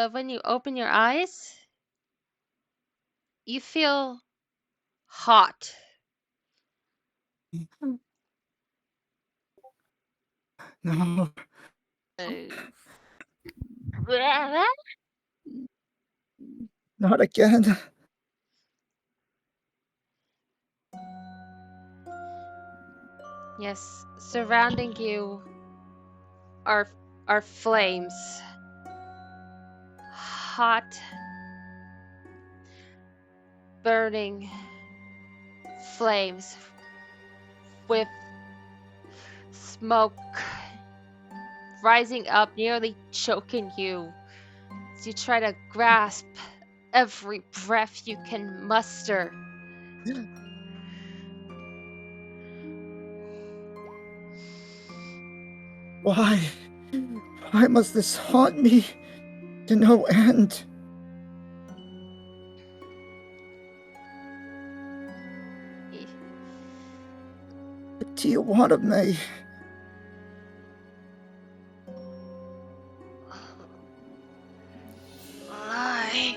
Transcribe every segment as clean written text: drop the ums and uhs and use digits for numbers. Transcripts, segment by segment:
but when you open your eyes, you feel hot. No. Not again. Yes, surrounding you are are flames. Hot, burning flames with smoke rising up, nearly choking you as you try to grasp every breath you can muster. Why? Why must this haunt me to no end? What do you want of me? Lies.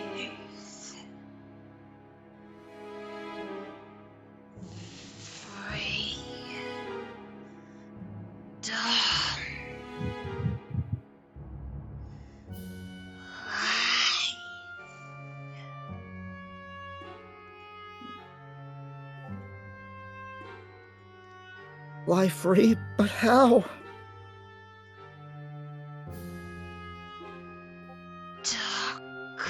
Free. Dumb. Lies. Lie free? But how? Dark.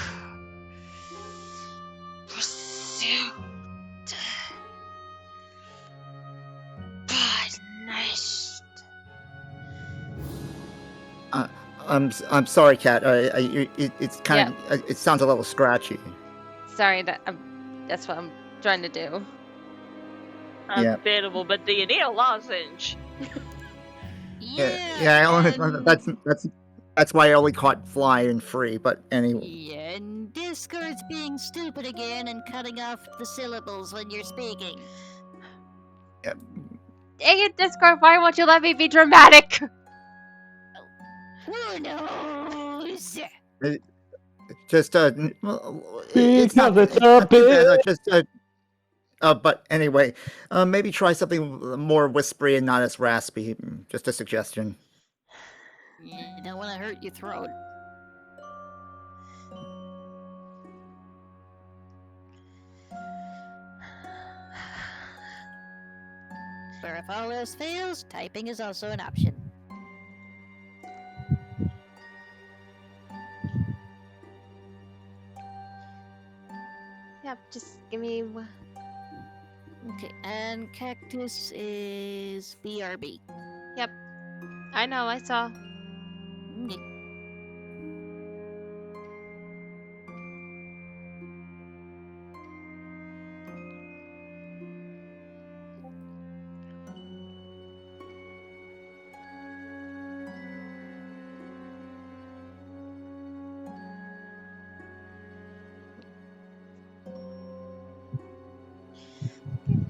Pursuit. Punished. I'm sorry, Kat. It's kind of it sounds a little scratchy. Sorry, that's what I'm trying to do. Yeah. Unbearable, but do you need a lozenge? That's why I only caught fly and free. But anyway. Yeah, and Discord's being stupid again and cutting off the syllables when you're speaking. Yeah. Dang it, Discord! Why won't you let me be dramatic? Who knows? Just It's not too bad. Just but anyway, maybe try something more whispery and not as raspy. Just a suggestion. You don't want to hurt your throat. But if all else fails, typing is also an option. Yep, just give me. Okay, and Cactus is BRB. Yep, I know, I saw. Okay.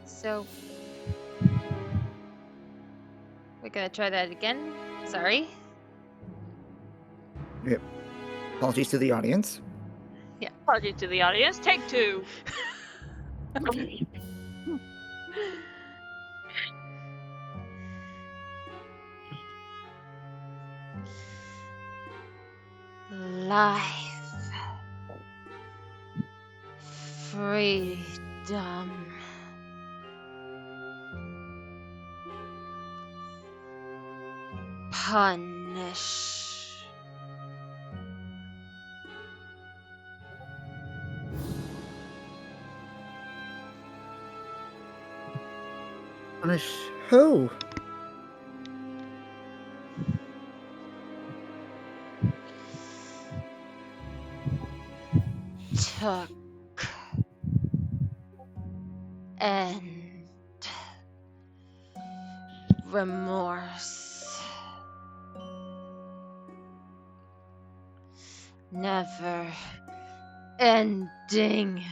So we're gonna try that again. Sorry. Yep. Apologies to the audience. Yeah. Apologies to the audience. Take two. Okay. Life. Freedom. Punish. Punish who? Took. And remorse. Never ending.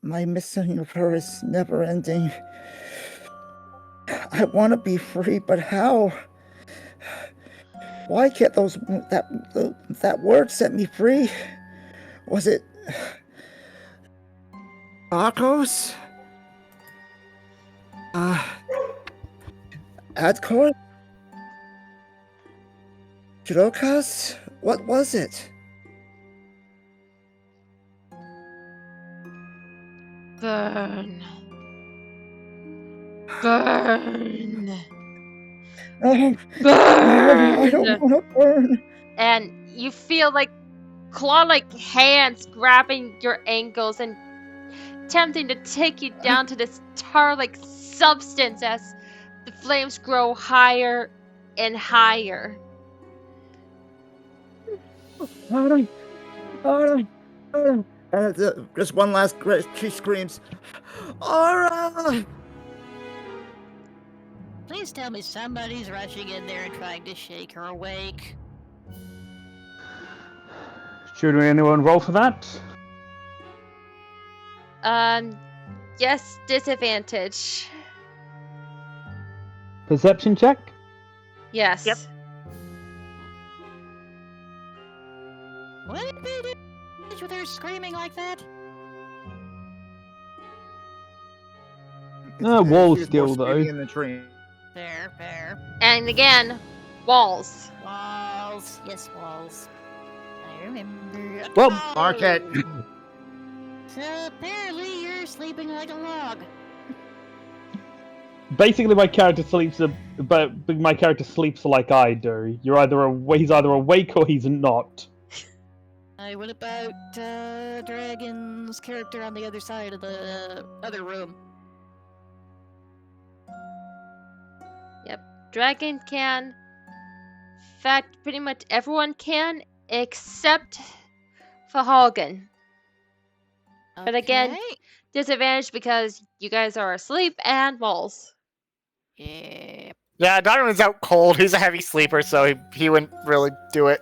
My missing of her is never ending. I want to be free, but how? Why can't that word set me free? Was it Arcos? Adcor? Jirokas? What was it? Burn. Burn. Oh, Burn. I don't want to burn. And you feel like claw-like hands grabbing your ankles and attempting to take you down to this tar-like substance as the flames grow higher and higher. And just one last, she screams, Aura! Please tell me somebody's rushing in there and trying to shake her awake. Should anyone roll for that? Yes, disadvantage. Perception check? Yes. Yep. What did they do with her screaming like that? Wall She's skill, more though. screaming in the dream. Fair. And again, walls. Walls. Yes, walls. I remember. Well, Mark it. So apparently you're sleeping like a log. Basically, my character sleeps, but my character sleeps like I do. He's either awake or he's not. What about Dragon's character on the other side of the other room? Dragon can. In fact, pretty much everyone can, except for Hagen. But again, Okay. disadvantage because you guys are asleep and walls. Yeah. Yeah, Donovan's out cold. He's a heavy sleeper, so he wouldn't really do it.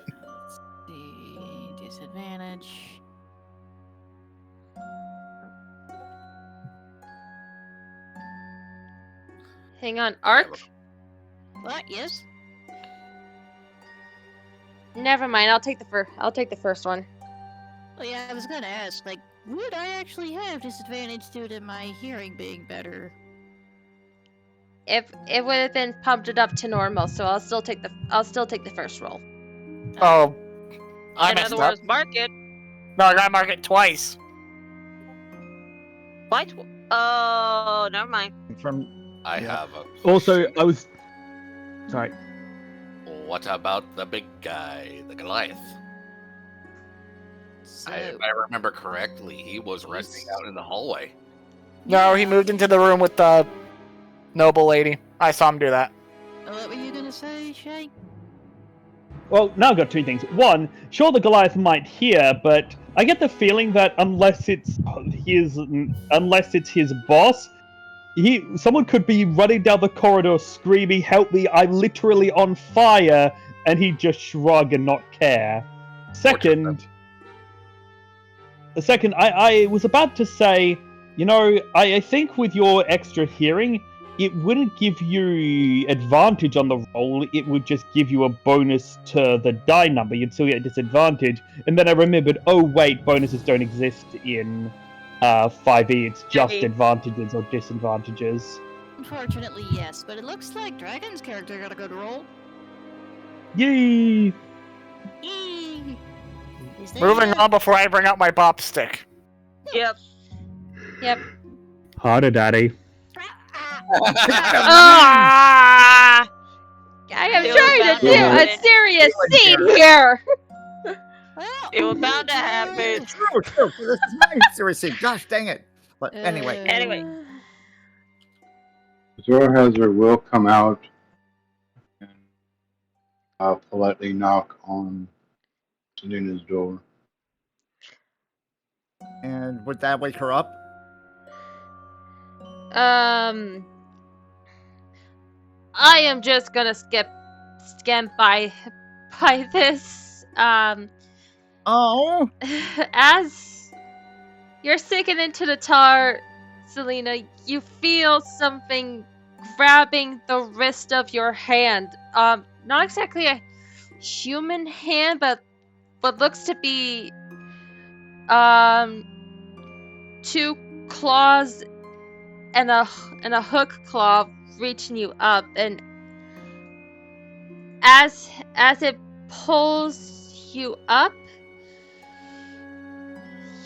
The disadvantage. Hang on, Arc? What? Yes. Never mind, I'll take the first one. Well, yeah, I was gonna ask, like, would I actually have disadvantage due to my hearing being better? If it would have been pumped it up to normal, so I'll still take the first roll. Oh, I In messed other up. words, mark it. No, I gotta mark it twice. What? Oh, never mind. From I Yeah. have a. Also, I was... Sorry. What about the big guy, the Goliath? So, If I remember correctly, he was resting out in the hallway. No, he moved into the room with the noble lady. I saw him do that. what were you gonna say, Shay? Well, now I've got two things. One, sure the Goliath might hear, but I get the feeling that unless it's his boss, someone could be running down the corridor screaming, "Help me, I'm literally on fire," and he'd just shrug and not care. Second, I was about to say, I think with your extra hearing, it wouldn't give you advantage on the roll, it would just give you a bonus to the die number. You'd still get a disadvantage. And then I remembered, oh wait, bonuses don't exist in 5e, it's just advantages or disadvantages. Unfortunately, yes, but it looks like Dragon's character got a good roll. Yay! Yay! Is there Moving on before I bring out my bop stick. Yep. Yep. Harder, daddy. Ah! I am It was trying bound to to do a happen. serious scene here. Well, It was bound to happen. True. This is my seriously. Gosh dang it. But anyway. Anyway. Zorhazer will come out and politely knock on Selena's door. And would that wake her up? I am just gonna scan by this. Oh. As You're sinking into the tar, Selena. You feel something grabbing the wrist of your hand. Not exactly a human hand, but what looks to be two claws and a hook claw reaching you up, and as it pulls you up,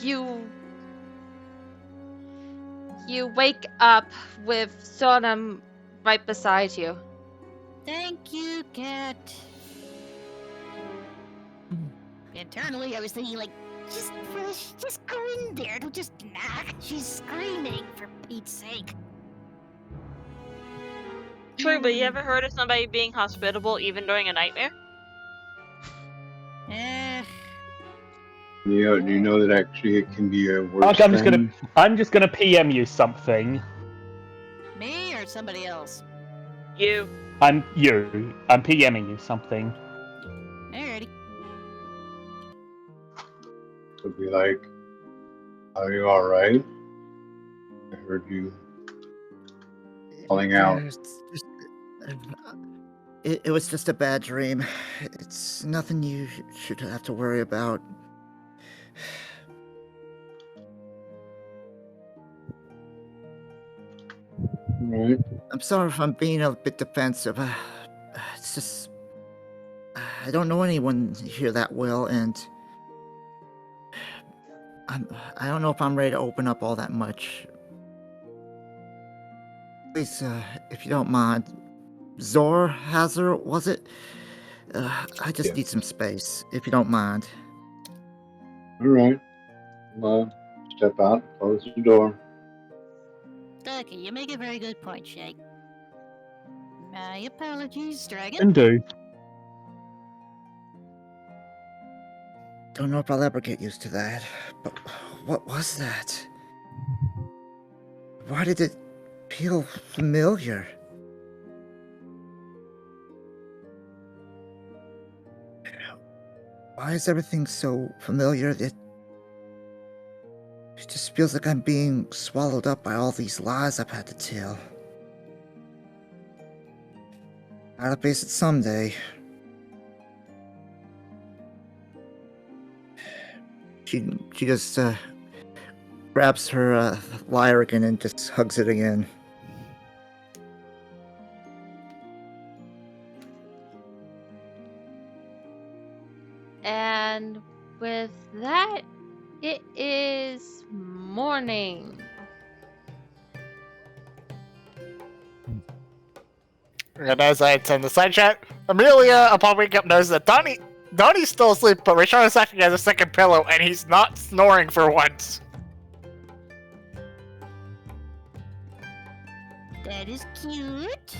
you wake up with Sonam right beside you. Thank you, cat. Internally, I was thinking, like, just go in there. Don't just knock. She's screaming, for Pete's sake. True, but you ever heard of somebody being hospitable even during a nightmare? Do you know that actually it can be a worse Okay, thing? I'm just gonna PM you something. Me or somebody else? You. I'm PMing you something. Alrighty. Could be like, are you alright? I heard you calling out. It was just a bad dream. It's nothing you should have to worry about. Right. I'm sorry if I'm being a bit defensive. It's just I don't know anyone here that well, and I don't know if I'm ready to open up all that much. Please, if you don't mind, Zor Hazard, was it? I just Yeah. need some space, if you don't mind. Alright. Well, step out, close the door. Okay, you make a very good point, Shake. My apologies, Dragon. And do. Don't know if I'll ever get used to that, but what was that? Why did it feel familiar? Why is everything so familiar that it just feels like I'm being swallowed up by all these lies I've had to tell? Gotta face it someday. She just grabs her lyre again and just hugs it again. And with that, it is morning. And as I send the side chat, Amelia, upon waking up, knows that Donnie's still asleep, but Rashawn is acting as a second pillow, and he's not snoring for once. That is cute.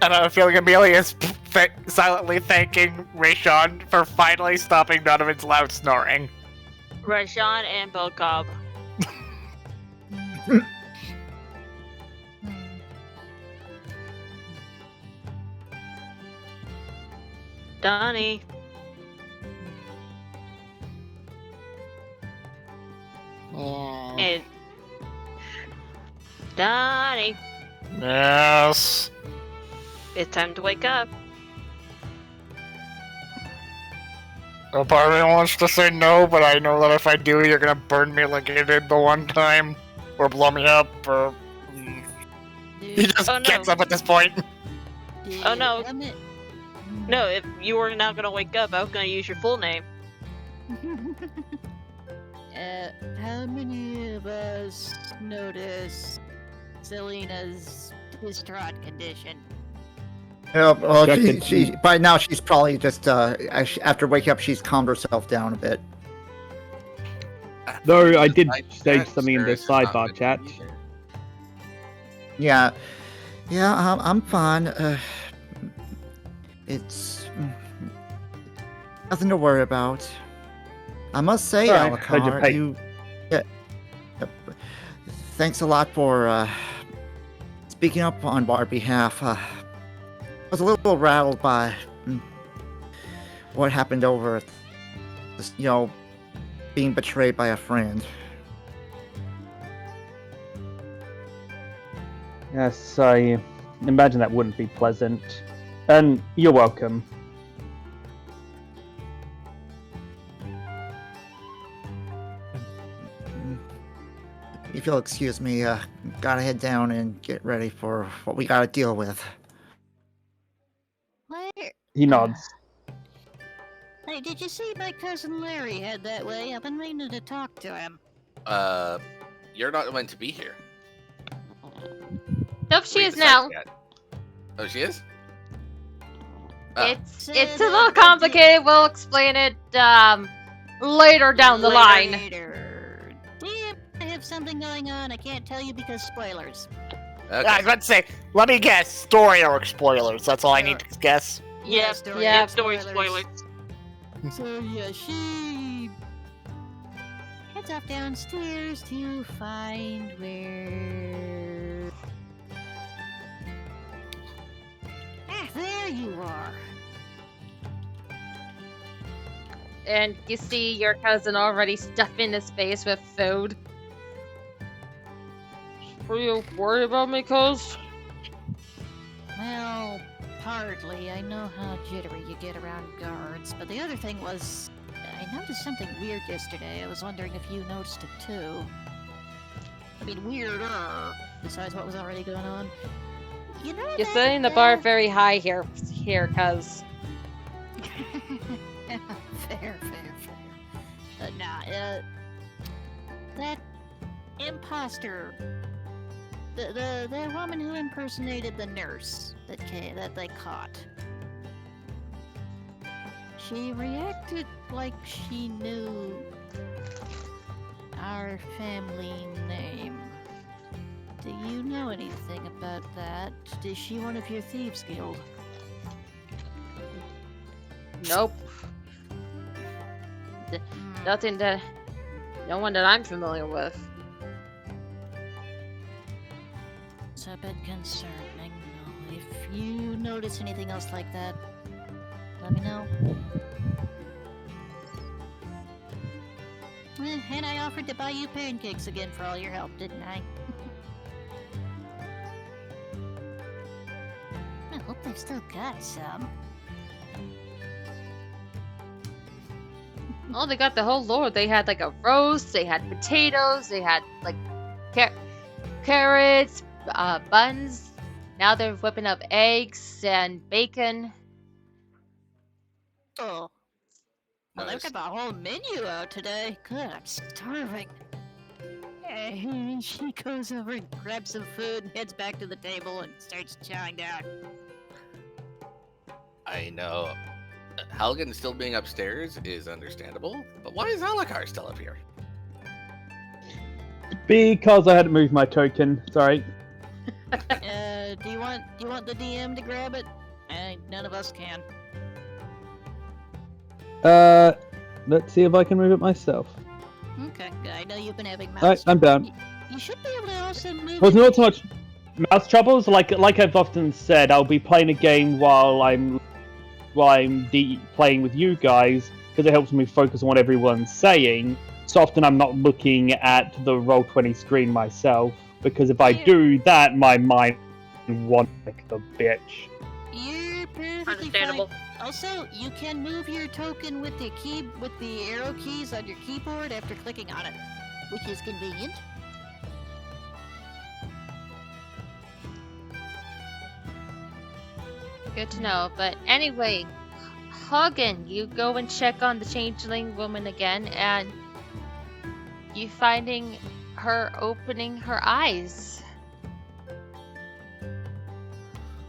And I have a feeling Amelia is silently thanking Rashawn for finally stopping Donovan's loud snoring. Rajan and Bocob. Donnie. And Donnie. Yes. It's time to wake up. A part of me wants to say no, but I know that if I do, you're gonna burn me like you did the one time, or blow me up, or he just Oh, no. gets up at this point. Oh, no. Damn it. No, if you were not gonna wake up, I was gonna use your full name. How many of us notice Selena's distraught condition? Yeah, well, Check she by now she's probably just after waking up she's calmed herself down a bit. Though I did say something in the sidebar chat. Yeah, I'm fine. It's nothing to worry about. I must say, Alright, glad you Alucard, paid. thanks a lot for speaking up on our behalf. was a little rattled by what happened over, this, being betrayed by a friend. Yes, I imagine that wouldn't be pleasant. And you're welcome. If you'll excuse me, gotta head down and get ready for what we gotta deal with. Where? He nods. Hey, did you see my cousin Larry head that way? I've been meaning to talk to him. You're not meant to be here. Nope, she We is decided now. that. Oh, she is? Oh. It's a little complicated. We'll explain it later down the line. Later. Damn, I have something going on. I can't tell you because spoilers. Okay. I was about to say, let me guess. Story arc spoilers. That's all I need to guess. Yeah, story yeah, story spoilers. So yeah, she heads off downstairs to find where. Ah, there you are. And you see your cousin already stuffing his face with food. Are you worried about me, cuz? Well, hardly. I know how jittery you get around guards, but the other thing was, I noticed something weird yesterday. I was wondering if you noticed it too. I mean, weirder, besides what was already going on. You know You're that, setting the bar very high here, cuz. fair. That imposter, the woman who impersonated the nurse that they caught. She reacted like she knew our family name. Do you know anything about that? Is she one of your thieves guild? Nope. Nothing that... No one that I'm familiar with. It's a bit concerning. If you notice anything else like that, let me know. And I offered to buy you pancakes again for all your help, didn't I? I hope they've still got some. Oh, they got the whole lore. They had like a roast, they had potatoes, they had like carrots, buns. Now they're whipping up eggs and bacon. Oh. Well, they've Nice. got the whole menu out today. Good, I'm starving. She goes over and grabs some food and heads back to the table and starts chowing down. I know. Halligan still being upstairs is understandable, but why is Alucard still up here? Because I had to move my token. Sorry. Do you want the DM to grab it? None of us can. Let's see if I can move it myself. Okay, good. I know you've been having mouse. Alright, I'm down. You should be able to also move. Well, it- not so much mouse troubles. Like I've often said, I'll be playing a game while I'm playing with you guys because it helps me focus on what everyone's saying. So often I'm not looking at the Roll20 screen myself because if I do that, my mind wants like the bitch. You're perfectly Understandable. fine. Also, you can move your token with the arrow keys on your keyboard after clicking on it, which is convenient. Good to know. But anyway, Hagen, you go and check on the changeling woman again, and you finding her opening her eyes.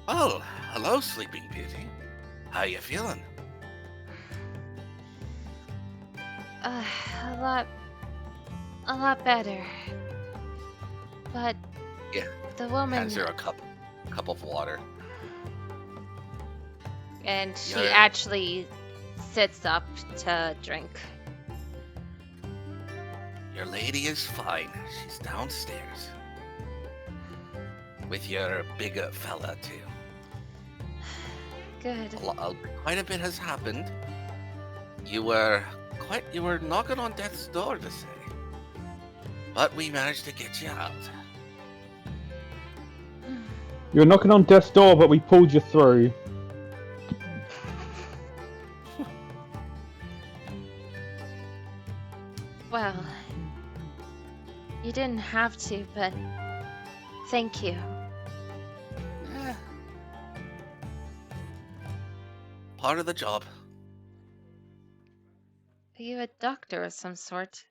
Oh, hello, Sleeping Beauty. How you feeling? A lot better. But Yeah. the woman, Hands her a cup of water. and she Yeah. actually sits up to drink. Your lady is fine. She's downstairs. With your bigger fella, too. Good. Quite a bit has happened. You were knocking on death's door to say, but we managed to get you out. You were knocking on death's door, but we pulled you through. Well, you didn't have to, but thank you. Eh. Part of the job. Are you a doctor of some sort?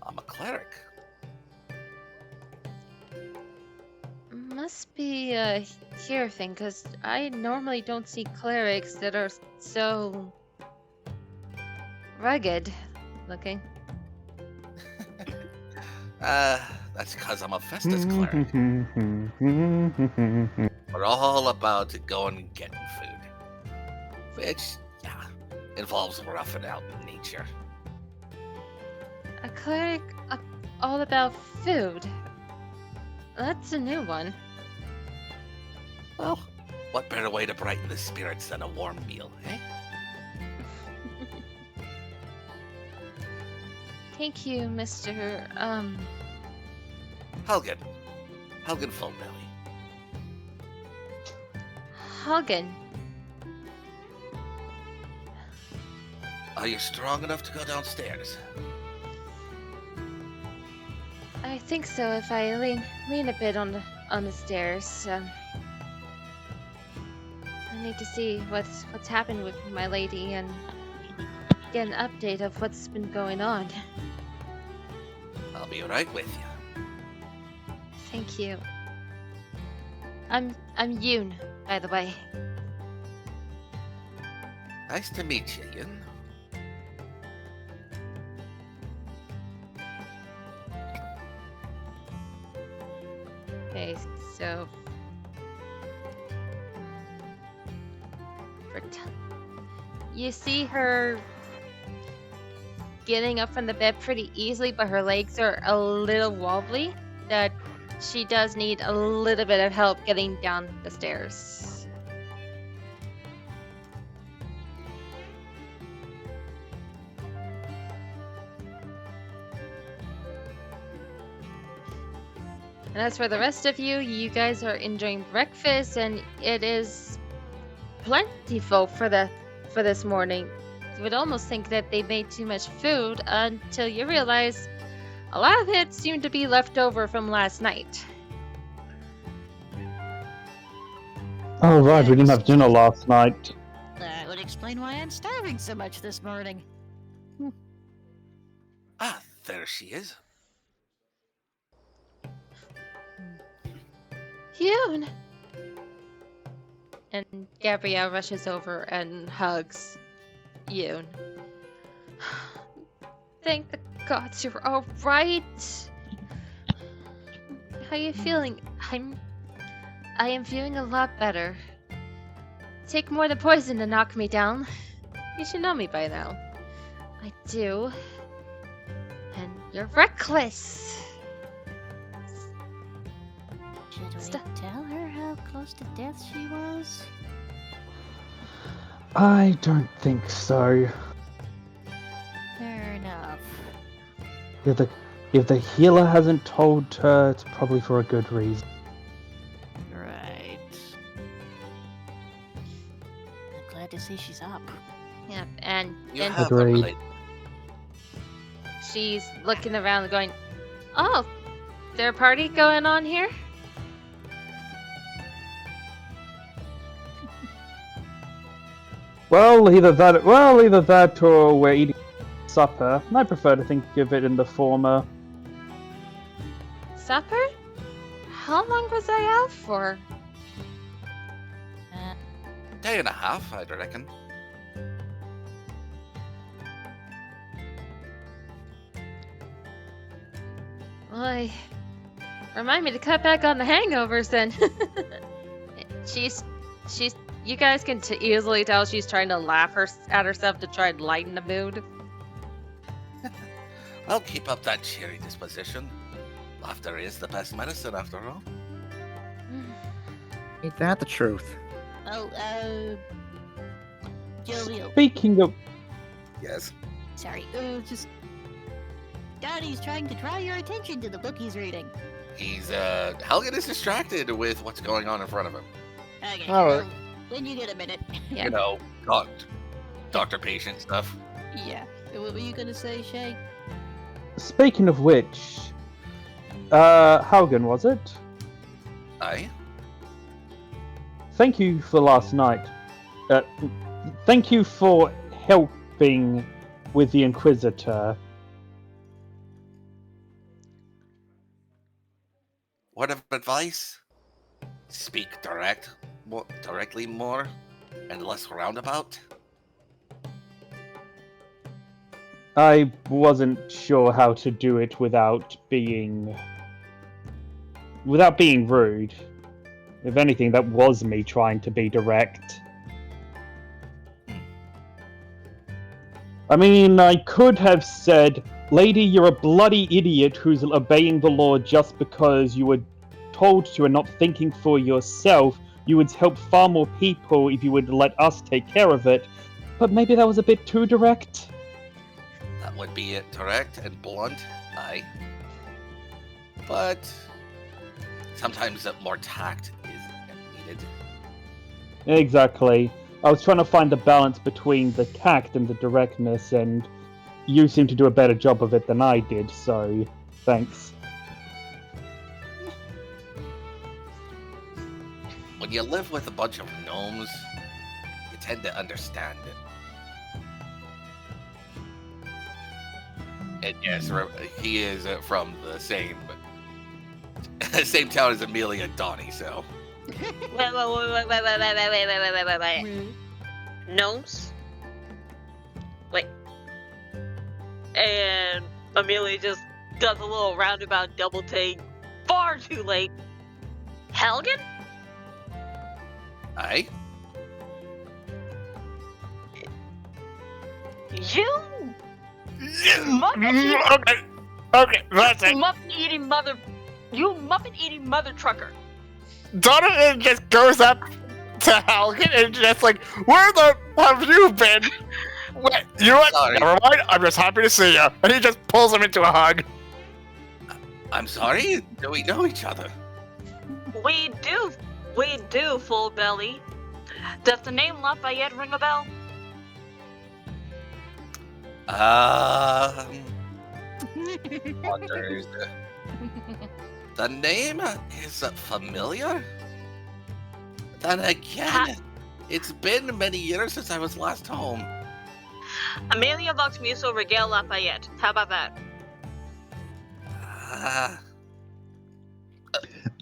I'm a cleric. Must be a here thing, because I normally don't see clerics that are so rugged looking. That's because I'm a Festus cleric. We're all about going and getting food. Which, yeah, involves roughing out nature. A cleric all about food. That's a new one. Well, what better way to brighten the spirits than a warm meal, eh? Thank you, Mr. Helgen. Helgen Fullbelly. Hagen. Are you strong enough to go downstairs? I think so. If I lean a bit on the stairs. I need to see what's happened with my lady and get an update of what's been going on. I'll be right with you. Thank you. I'm Yoon, by the way. Nice to meet you, Ian. Okay, so you see her getting up from the bed pretty easily, but her legs are a little wobbly. That she does need a little bit of help getting down the stairs. And as for the rest of you, you guys are enjoying breakfast, and it is plentiful for this morning. You would almost think that they made too much food until you realize a lot of it seemed to be left over from last night. Oh, right, we didn't have dinner last night. That would explain why I'm starving so much this morning. Ah, there she is. Yoon! And Gabrielle rushes over and hugs Yoon. Thank the gods you're all right. How are you feeling? I am feeling a lot better. Take more than poison to knock me down. You should know me by now. I do. And you're reckless. Should we tell her how close to death she was? I don't think so. Fair enough. If the healer hasn't told her, it's probably for a good reason. Right. I'm glad to see she's up. Yep, and You then have Agreed. a relate. she's looking around and going, "Oh, there a party going on here?" Well, either that or we're eating supper. I prefer to think of it in the former. Supper? How long was I out for? Day and a half, I'd reckon. Well, remind me to cut back on the hangovers then. You guys can easily tell she's trying to laugh at herself to try and lighten the mood. I'll keep up that cheery disposition. Laughter is the best medicine, after all. Ain't that the truth? Oh, Jovial. Speaking of, Yes. Sorry, just... Donnie's trying to draw your attention to the book he's reading. He's Helgen is distracted with what's going on in front of him. Okay, Alright. well, when you get a minute. You know, doctor-patient stuff. Yeah. What were you gonna say, Shay? speaking of which, Haugen, was it? Aye. Thank you for last night. Thank you for helping with the Inquisitor. Word of advice? Speak directly more, and less roundabout. I wasn't sure how to do it without being rude. If anything, that was me trying to be direct. I mean, I could have said, "Lady, you're a bloody idiot who's obeying the law just because you were told to and not thinking for yourself. You would help far more people if you would let us take care of it." But maybe that was a bit too direct. That would be it, direct and blunt. Aye. But sometimes more tact is needed. Exactly. I was trying to find the balance between the tact and the directness, and you seem to do a better job of it than I did, so thanks. When you live with a bunch of gnomes, you tend to understand it. And yes, he is from the same town as Amelia and Donnie, so. Wait. Gnomes? Wait. And Amelia just does a little roundabout double take. Far too late. Helgen? Aye? You? Muffin Okay, that's it. eating mother. You muffin eating mother trucker. Donovan just goes up to Helgen and just like, "Where the have you been?" Wait, you know what? Sorry. Never mind. I'm just happy to see you. And he just pulls him into a hug. I'm sorry? Do we know each other? We do, full belly. Does the name Lafayette ring a bell? Wonders. The name is familiar? Then again, it's been many years since I was last home. Amelia Vox Muso Regale Lafayette. How about that?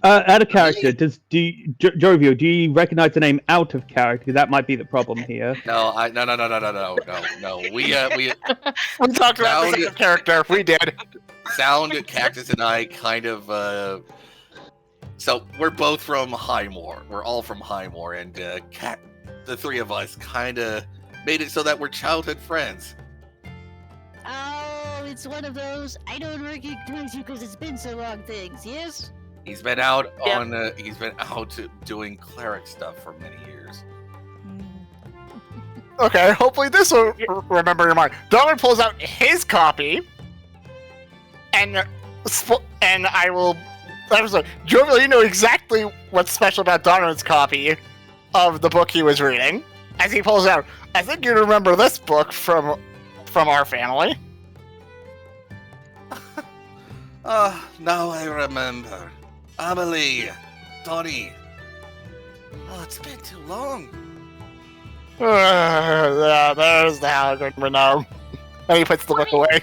Out of character, Jovio, do you recognize the name out of character? That might be the problem here. No. We talked about the same character. We did. Sound, Cactus, and I kind of. So we're both from Highmore. We're all from Highmore, and the three of us kind of made it so that we're childhood friends. Oh, it's one of those I don't recognize you because it's been so long things, yes? He's been out Yep. on. He's been out doing cleric stuff for many years. Okay, hopefully this will remember your mind. Donovan pulls out his copy, and I will. Jovial, you know exactly what's special about Donovan's copy of the book he was reading. As he pulls out, I think you remember this book from our family. Now I remember. Amelie, Donnie. Oh, it's been too long. Yeah, there's the Hagrid we know. And he puts the book away.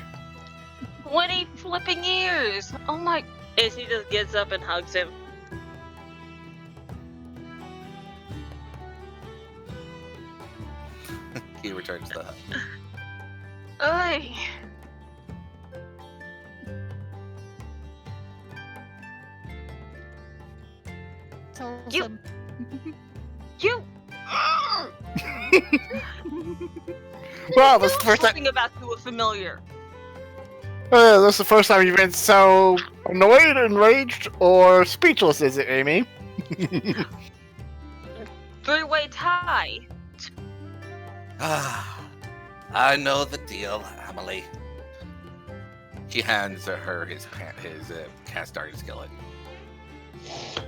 20 flipping years! Oh my... And she just gets up and hugs him. He returns the hug. Ay. Wholesome. You! Well, this is the first time. Something about you was familiar. This is the first time you've been so annoyed, enraged, or speechless, is it, Amy? Three-way tie. I know the deal, Emily. He hands her his cast iron skillet.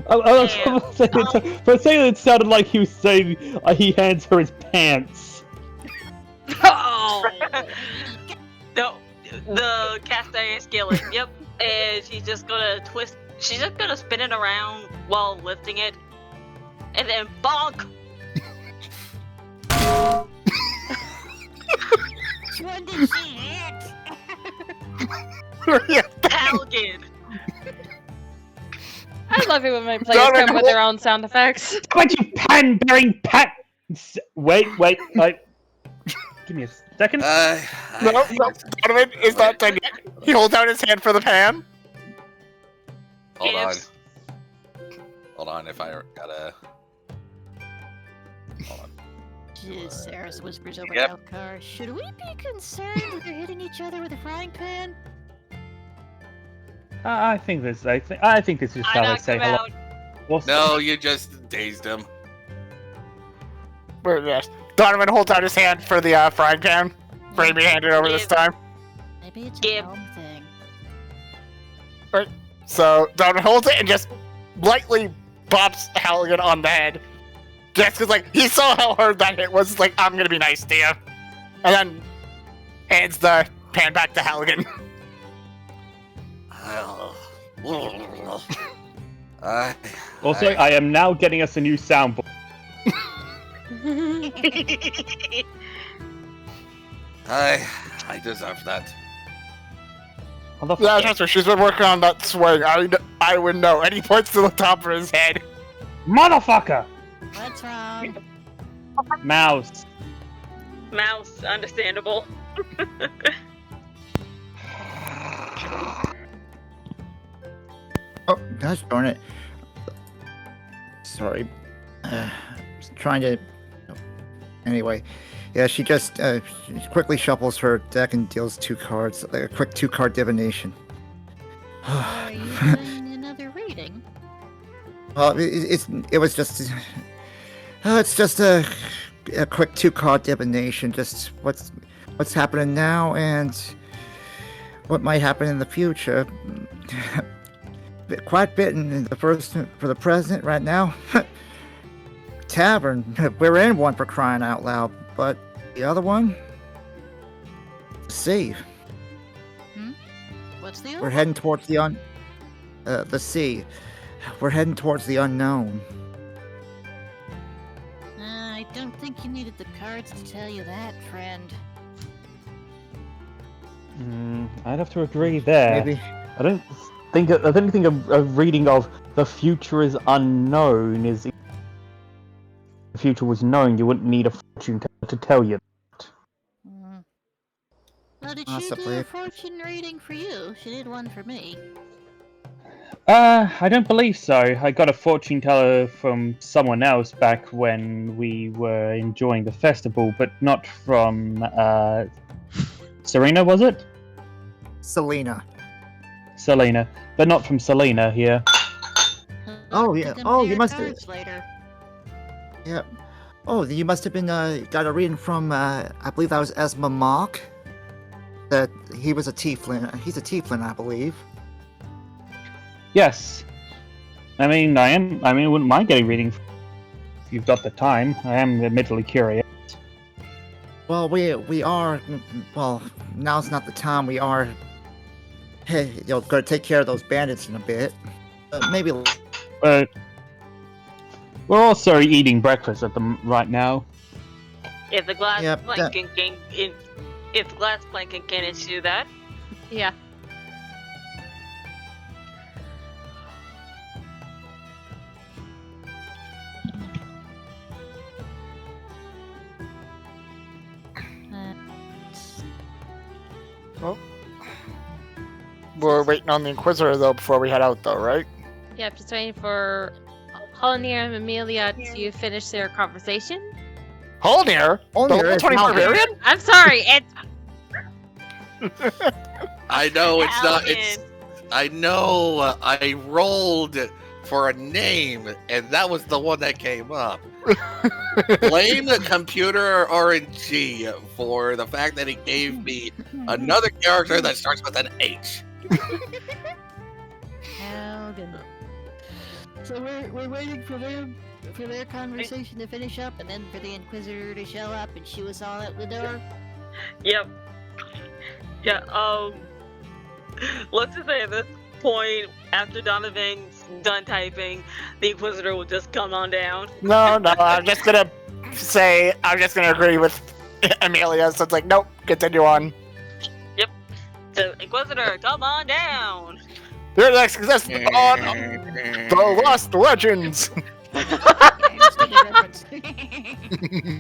I was Yeah. for a second, it sounded like he was saying he hands her his pants. Oh. No, the cast iron skillet. Yep, and she's just gonna twist. She's just gonna spin it around while lifting it, and then bonk. Which one did she hit? Yeah. Halligan. I love it when my players come with their own sound effects. Quit you pan-bearing pat! Wait, give me a second. No, Donovan is not done yet. He holds out his hand for the pan. Hold on. Gives. Hold on, if I gotta... Hold on. Saris whispers over Yep. Elkar. Should we be concerned that they're hitting each other with a frying pan? I think this is I how they knocked say him hello. out. What's No, you just dazed him. Yes. Donovan holds out his hand for the frying pan. Brady handed over this time. Maybe it's a Give. home thing. So Donovan holds it and just lightly bops Halligan on the head. Just because, like, he saw how hard that hit was. Like, I'm gonna be nice to you. And then hands the pan back to Halligan. Also, I am now getting us a new soundboard. I deserve that. How the Yeah, that's right. She's been working on that swing. I would know. And he points to the top of his head. Motherfucker! What's wrong? Mouse. Mouse, understandable. Oh, gosh darn it. Sorry. Trying to... Anyway. Yeah, she just she quickly shuffles her deck and deals 2 cards. Like a quick 2-card divination. Are you doing another reading? Well, it was just... it's just a quick 2-card divination. Just what's happening now and what might happen in the future. Quite a bit in the first for the present right now. Tavern. We're in one, for crying out loud. But the other one? Sea. What's the We're other? heading towards the sea. We're heading towards the unknown. I don't think you needed the cards to tell you that, friend. I'd have to agree there. Maybe. I don't think a reading of the future is unknown is. If the future was known, you wouldn't need a fortune teller to tell you that. Well, did she do Possibly. a fortune reading for you? She did one for me. I don't believe so. I got a fortune teller from someone else back when we were enjoying the festival, but not from Serena, was it? Selena. Selena, but not from Selena here. Oh, yeah. Oh, you must have. Cards later. Yeah. Oh, you must have been got a reading from I believe that was Esma Mock. That he was a tiefling. He's a tiefling, I believe. Yes. I mean, I wouldn't mind getting reading if you've got the time. I am admittedly curious. Well, we are. Well, now's not the time. We are. Hey, you're gonna take care of those bandits in a bit. Maybe. But we're also eating breakfast at them right now. If the glass Yep, planking if the glass planking can issue that, Yeah. We're waiting on the Inquisitor, though, before we head out, though, right? Yeah, just waiting for Holnir and Amelia to finish their conversation. Holnir? Holnir The level is 20 not- Barbarian? I'm sorry, it's I know it's not. Halligan. It's. I know. I rolled for a name, and that was the one that came up. Blame the computer RNG for the fact that it gave me another character that starts with an H. How good. So we're waiting for their conversation to finish up, and then for the Inquisitor to show up and shoo us all out the door. Yep. Yeah. Let's just say at this point, after Donovan's done typing, the Inquisitor will just come on down. No, I'm just gonna agree with Amelia. So it's like, nope, continue on. Yep. So Inquisitor, come on down. You're the next contestant on The Lost Legends.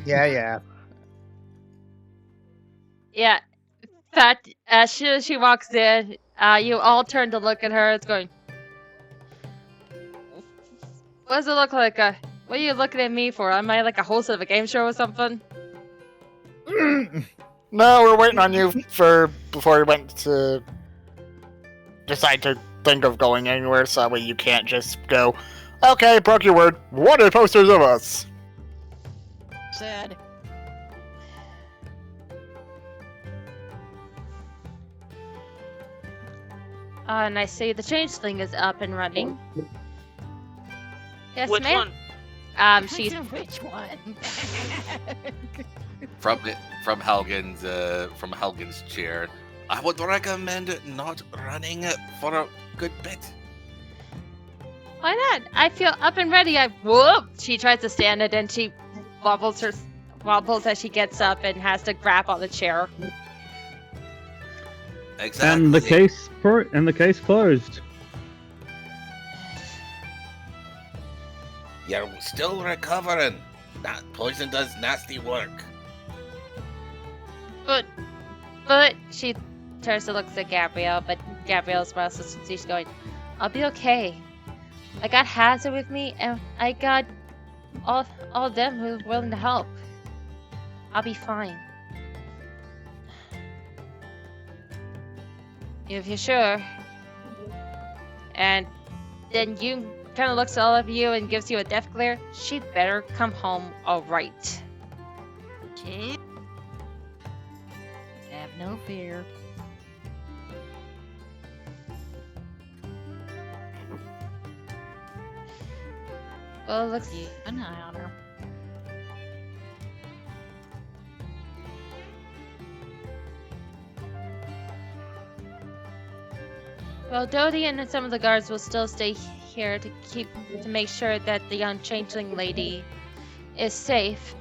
Yeah. Yeah. In fact, as soon as she walks in, you all turn to look at her. It's going. What does it look like? What are you looking at me for? Am I like a host of a game show or something? No, we're waiting on you before you went to decide to think of going anywhere, so that way you can't just go, okay, broke your word. What are posters of us? Sad. And I see the changeling is up and running. Yes, Which ma'am. one? She's Which one? From Helgen's chair. I would recommend not running for a good bit. Why not? I feel up and ready. Whoop! She tries to stand it and she wobbles as she gets up and has to grab on the chair. Exactly. And the case closed. You're still recovering. That poison does nasty work. But she turns to look at Gabrielle, but Gabrielle's smiles, so she's going, I'll be okay. I got Hazard with me, and I got all of them who are willing to help. I'll be fine. If you're sure. And then you kind of looks at all of you and gives you a death glare. She'd better come home alright. Okay. Have no fear. Well, looks Keep an eye on her. well, Dodie and some of the guards will still stay here to make sure that the young changeling lady is safe.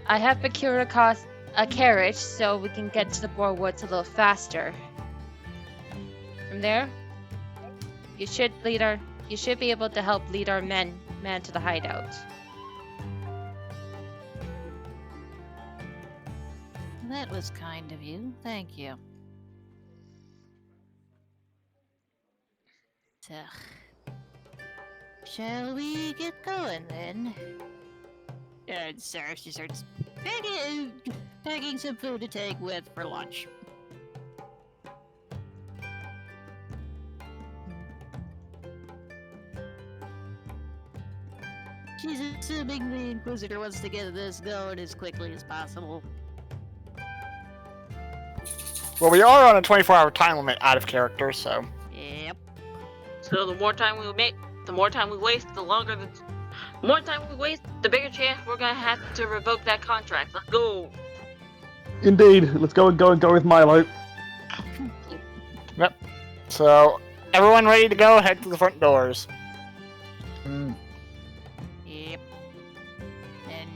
I have procured a carriage so we can get to the Boar Woods a little faster. From there, you should be able to help lead our men to the hideout. That was kind of you. Thank you. So, shall we get going then? And Sarah, she starts packing some food to take with for lunch. She's assuming the Inquisitor wants to get this going as quickly as possible. Well, we are on a 24-hour time limit out of character, so. Yep. So the more time we waste, the bigger chance we're gonna have to revoke that contract. Let's go. Indeed. Let's go with Milo. Yep. So, everyone ready to go? Head to the front doors. Yep. And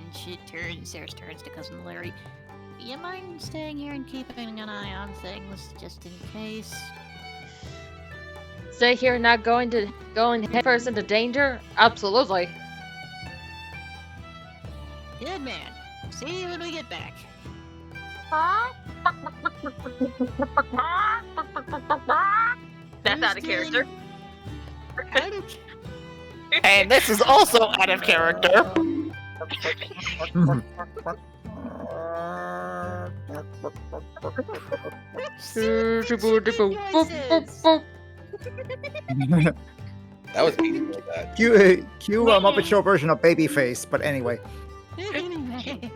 Sarah turns to Cousin Larry. You mind staying here and keeping an eye on things, just in case? Stay here, not going headfirst into danger? Absolutely. Good man. See you when we get back. That's out of character. And this is also out of character. That was meaningful, that. Cue Muppet Show version of Babyface, but anyway. Anyway.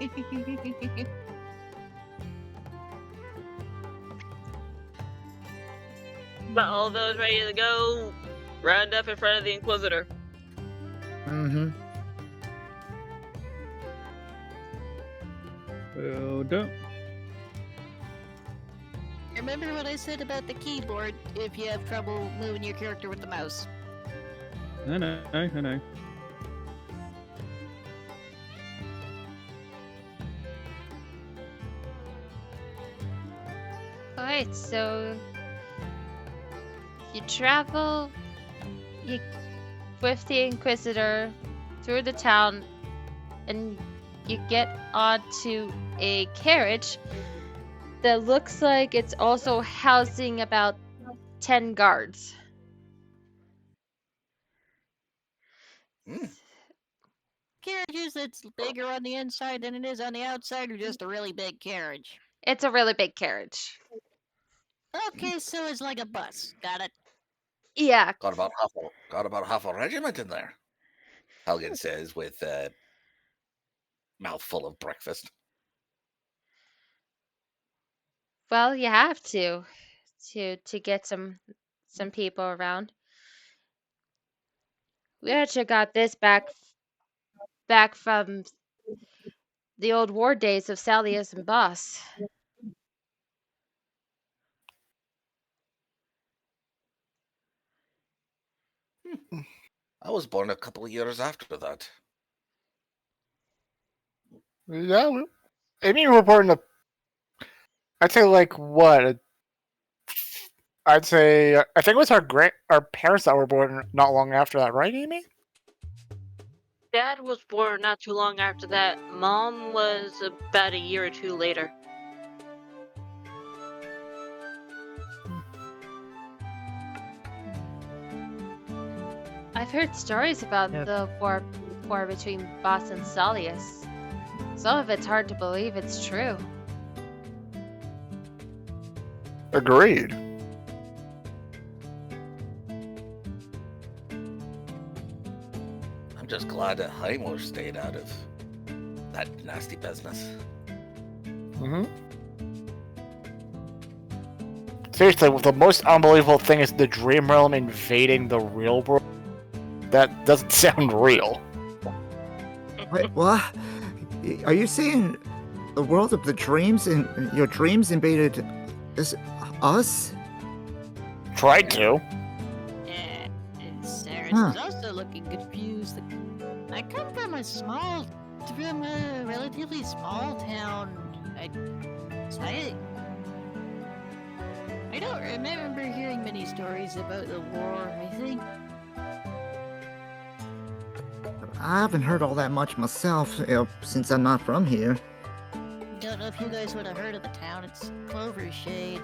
But all those ready to go, round up in front of the Inquisitor. Mm-hmm. Well done. Remember what I said about the keyboard if you have trouble moving your character with the mouse. I know. Alright, so you travel with the Inquisitor through the town, and you get onto a carriage that looks like it's also housing about 10 guards. Carriages that's bigger on the inside than it is on the outside, or just a really big carriage? It's a really big carriage. Okay, so it's like a bus. Got it. Yeah, Got about half a regiment in there. Helgen says with a mouthful of breakfast. well, you have to get some people around. We actually got this back from the old war days of Salius and Boss. I was born a couple of years after that. Yeah, I mean, we're born in I'd say like what? I'd say I think it was our parents that were born not long after that, right, Amy? Dad was born not too long after that. Mom was about a year or two later. I've heard stories about Yeah. the war between Boss and Salius. Some of it's hard to believe it's true. Agreed. I'm just glad that Heimler stayed out of that nasty business. Mm-hmm. Seriously, the most unbelievable thing is the dream realm invading the real world. That doesn't sound real. Wait, what? Are you saying the world of the dreams and your dreams invaded us? Tried to. Yeah, and Sarah's Huh. is also looking confused. I come from a relatively small town. I don't remember hearing many stories about the war, I think. I haven't heard all that much myself, since I'm not from here. Don't know if you guys would have heard of the town. It's Clover Shade.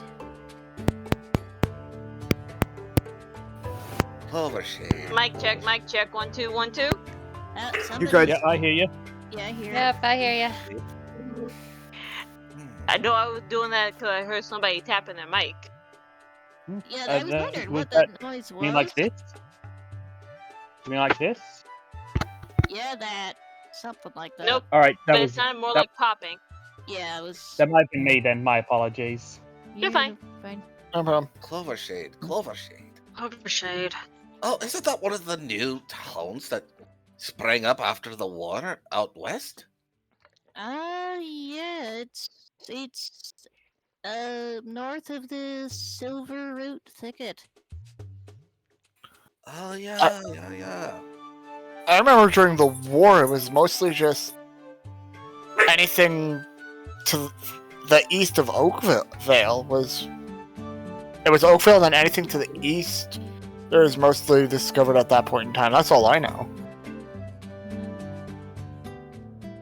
Clovershade. Mic check, 1 2 1 2. You good? Yeah, I hear you. Yeah, I hear. Yep, I hear ya. I know I was doing that because I heard somebody tapping their mic. Yeah, I was wondering was what that noise You was. mean like this? You mean like this? Yeah, that. Something like that. Nope, Alright, but it sounded more like popping. Yeah, it was. that might have been me then, my apologies. You're fine. Fine. No problem. Clovershade. Overshade. Oh, isn't that one of the new towns that sprang up after the war out west? Yeah, it's north of the Silver Root Thicket. Oh yeah, yeah. I remember during the war, it was mostly just anything to the east of Oakvale was. It was Oakvale, and then anything to the east, it was mostly discovered at that point in time. That's all I know.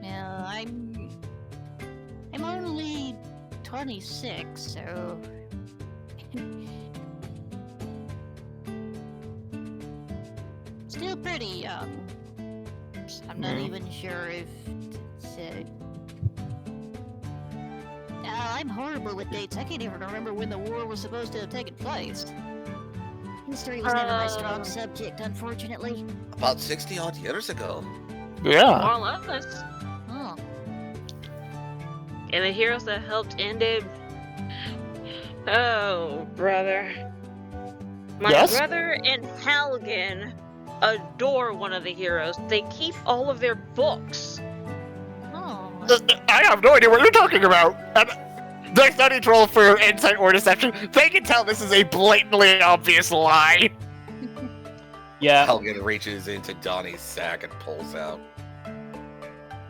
Now I'm only 26, so. Still pretty young. I'm not even sure if I'm horrible with dates. I can't even remember when the war was supposed to have taken place. History was never my strong subject, unfortunately. About 60 odd years ago. Yeah. More or less. Oh. And the heroes that helped end it. Oh, brother. My Yes? brother and Halgan adore one of the heroes. They keep all of their books. Oh. I have no idea what you're talking about. And there's no need to roll for insight or deception. They can tell this is a blatantly obvious lie. Yeah. Helgen reaches into Donnie's sack and pulls out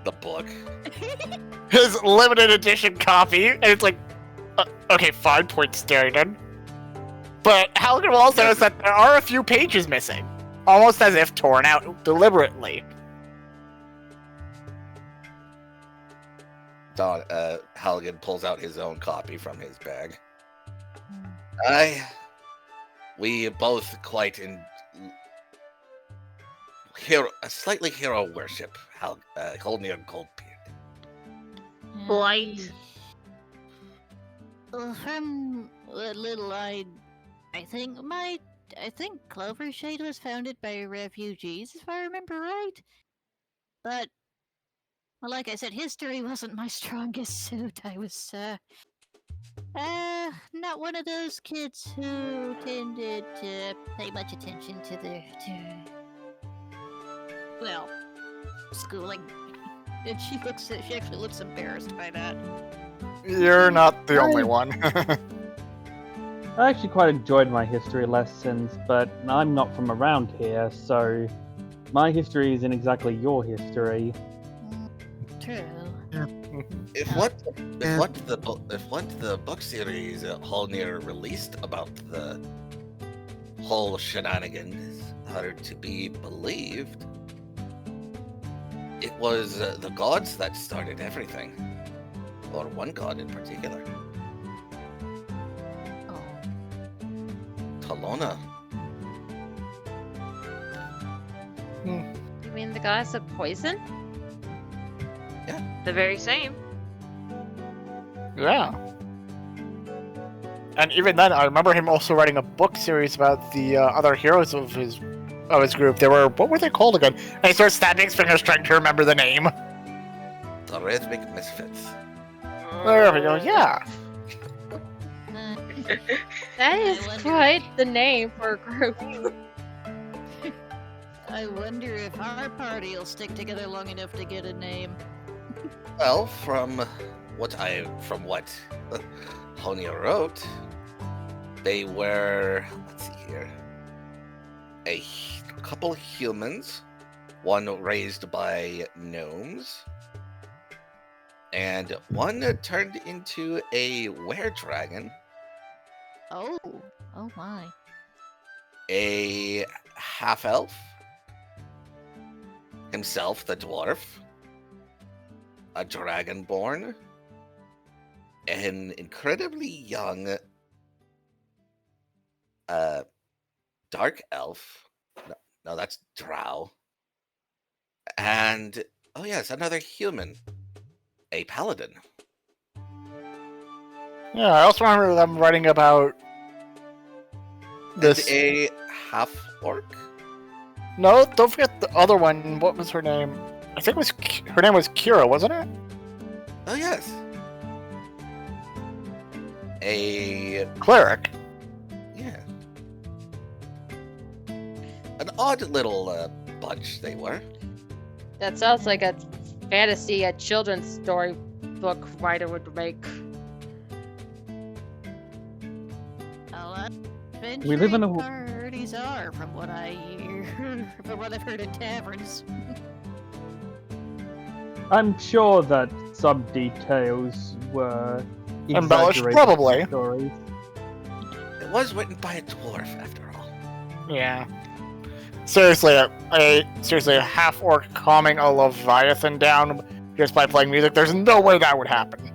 the book. His limited edition copy, and it's like, okay, 5 points, Darrington. But Halgan will also notice that there are a few pages missing, almost as if torn out deliberately. Halligan pulls out his own copy from his bag. We both quite slightly hero worship Coldnir and Coldbeard. Blight. Well, from what little I think Clovershade was founded by refugees, if I remember right. But, well, like I said, history wasn't my strongest suit. I was, not one of those kids who tended to pay much attention to well, schooling. And she actually looks embarrassed by that. You're not the only one. I actually quite enjoyed my history lessons, but I'm not from around here, so my history isn't exactly your history. True. If what the book series Hallnir released about the whole shenanigans are to be believed, it was the gods that started everything, or one god in particular, Oh. Talona. You mean the goddess of poison? The very same. Yeah. And even then, I remember him also writing a book series about the other heroes of his group. What were they called again? And he starts snapping his fingers trying to remember the name. The Rhythmic Misfits. There we go, yeah. That is wonder- quite the name for a group. I wonder if our party will stick together long enough to get a name. Well, from what Honia wrote, they were, let's see here, a couple humans, one raised by gnomes, and one turned into a were-dragon, Oh my. a half-elf, himself the dwarf, a dragonborn, an incredibly young dark elf. No, that's drow. And oh yes, another human, a paladin. Yeah, I also remember them writing about this. And a half orc. No, don't forget the other one. What was her name? I think her name was Kira, wasn't it? Oh yes, a Cleric. yeah, an odd little bunch they were. That sounds like a fantasy, a children's story book writer would make. We live in a- parties are, from what I hear, from what I've heard in taverns. I'm sure that some details were Embellished, exaggerated probably. stories. It was written by a dwarf, after all. Yeah. Seriously, a half orc calming a leviathan down just by playing music. There's no way that would happen.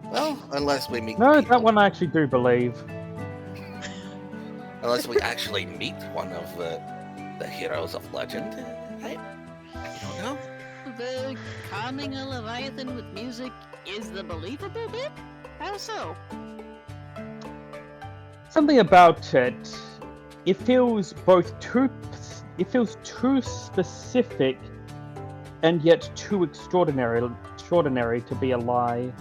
Well, unless we meet. No, people. that one I actually do believe. Unless we actually meet one of the heroes of legend. I don't know. The calming a leviathan with music is the believable bit? How so? Something about it it feels both too specific and yet too extraordinary to be a lie.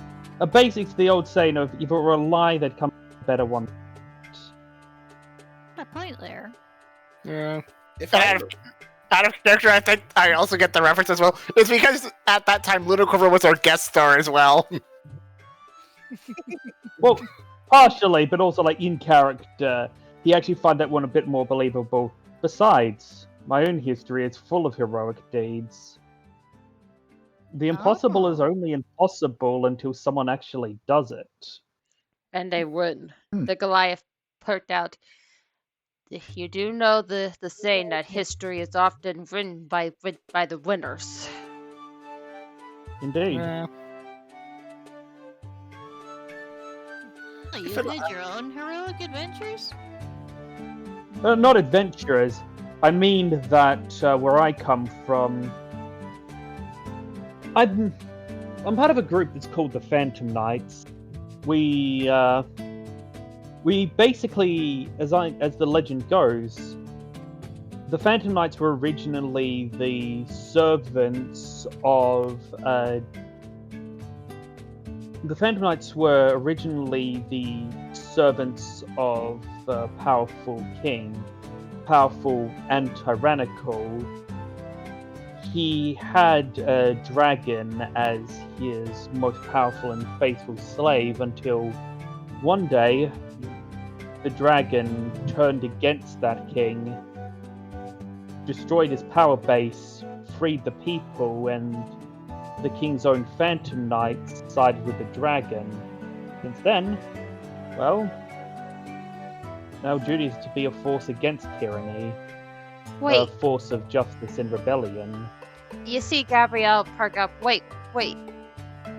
Basically, the old saying of if it were a lie, there'd come a better one. Got a point there. Yeah. If And I out of character, I think I also get the reference as well. It's because at that time, Ludoquiver was our guest star as well. Well, partially, but also like in character, he actually found that one a bit more believable. Besides, my own history is full of heroic deeds. The impossible is Oh. only impossible until someone actually does it. And they wouldn't. Hmm. The Goliath perked out. You do know the saying that history is often written by the winners. Indeed. Yeah. Oh, you If it- had your own heroic adventures? Not adventurers. I mean that where I come from, I'm part of a group that's called the Phantom Knights. We basically, as the legend goes, the Phantom Knights were originally the servants of. The Phantom Knights were originally the servants of a powerful king, powerful and tyrannical. He had a dragon as his most powerful and faithful slave until one day the dragon turned against that king, destroyed his power base, freed the people, and the king's own Phantom Knights sided with the dragon. Since then, well, now duty is to be a force against tyranny, a Wait, force of justice and rebellion. you see Gabrielle perk up. Wait.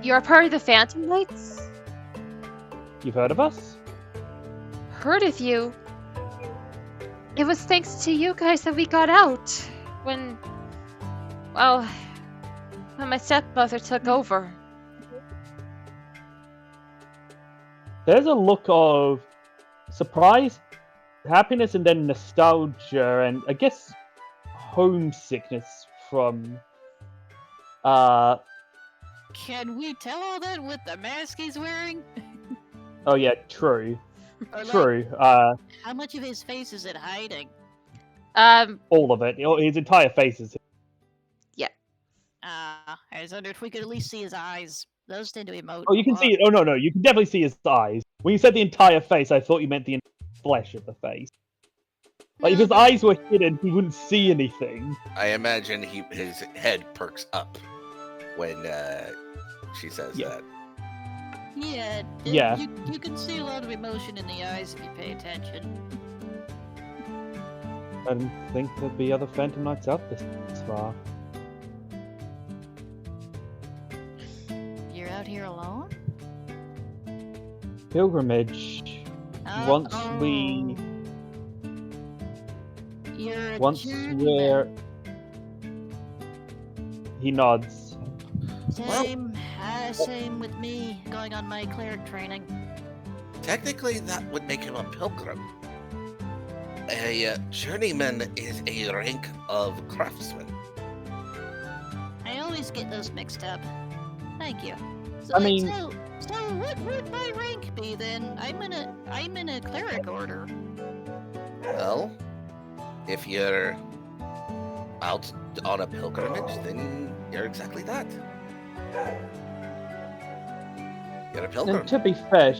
You're a part of the Phantom Knights? You've heard of us? Heard of you? It was thanks to you guys that we got out. When my stepmother took over. There's a look of surprise, happiness, and then nostalgia, and I guess homesickness from Can we tell all that with the mask he's wearing? oh yeah, true. Or like, True. how much of his face is it hiding? All of it. His entire face is. I was wondering if we could at least see his eyes. Those tend to emote. Oh, you can see it. Oh no, you can definitely see his eyes. When you said the entire face, I thought you meant the flesh of the face. Like if his eyes were hidden, he wouldn't see anything. I imagine his head perks up when she says Yeah. that. Yeah. Yeah. You can see a lot of emotion in the eyes if you pay attention. I didn't think there'd be other Phantom Knights out this far. You're out here alone? Pilgrimage. Once we. You're a Once journeyman. we're. He nods. Same with me, going on my cleric training. Technically, that would make him a pilgrim. A journeyman is a rank of craftsman. I always get those mixed up. Thank you. So, I mean- so what would my rank be then? I'm in a cleric order. Well, if you're out on a pilgrimage, then you're exactly that. You're a pilgrim. And to be fair,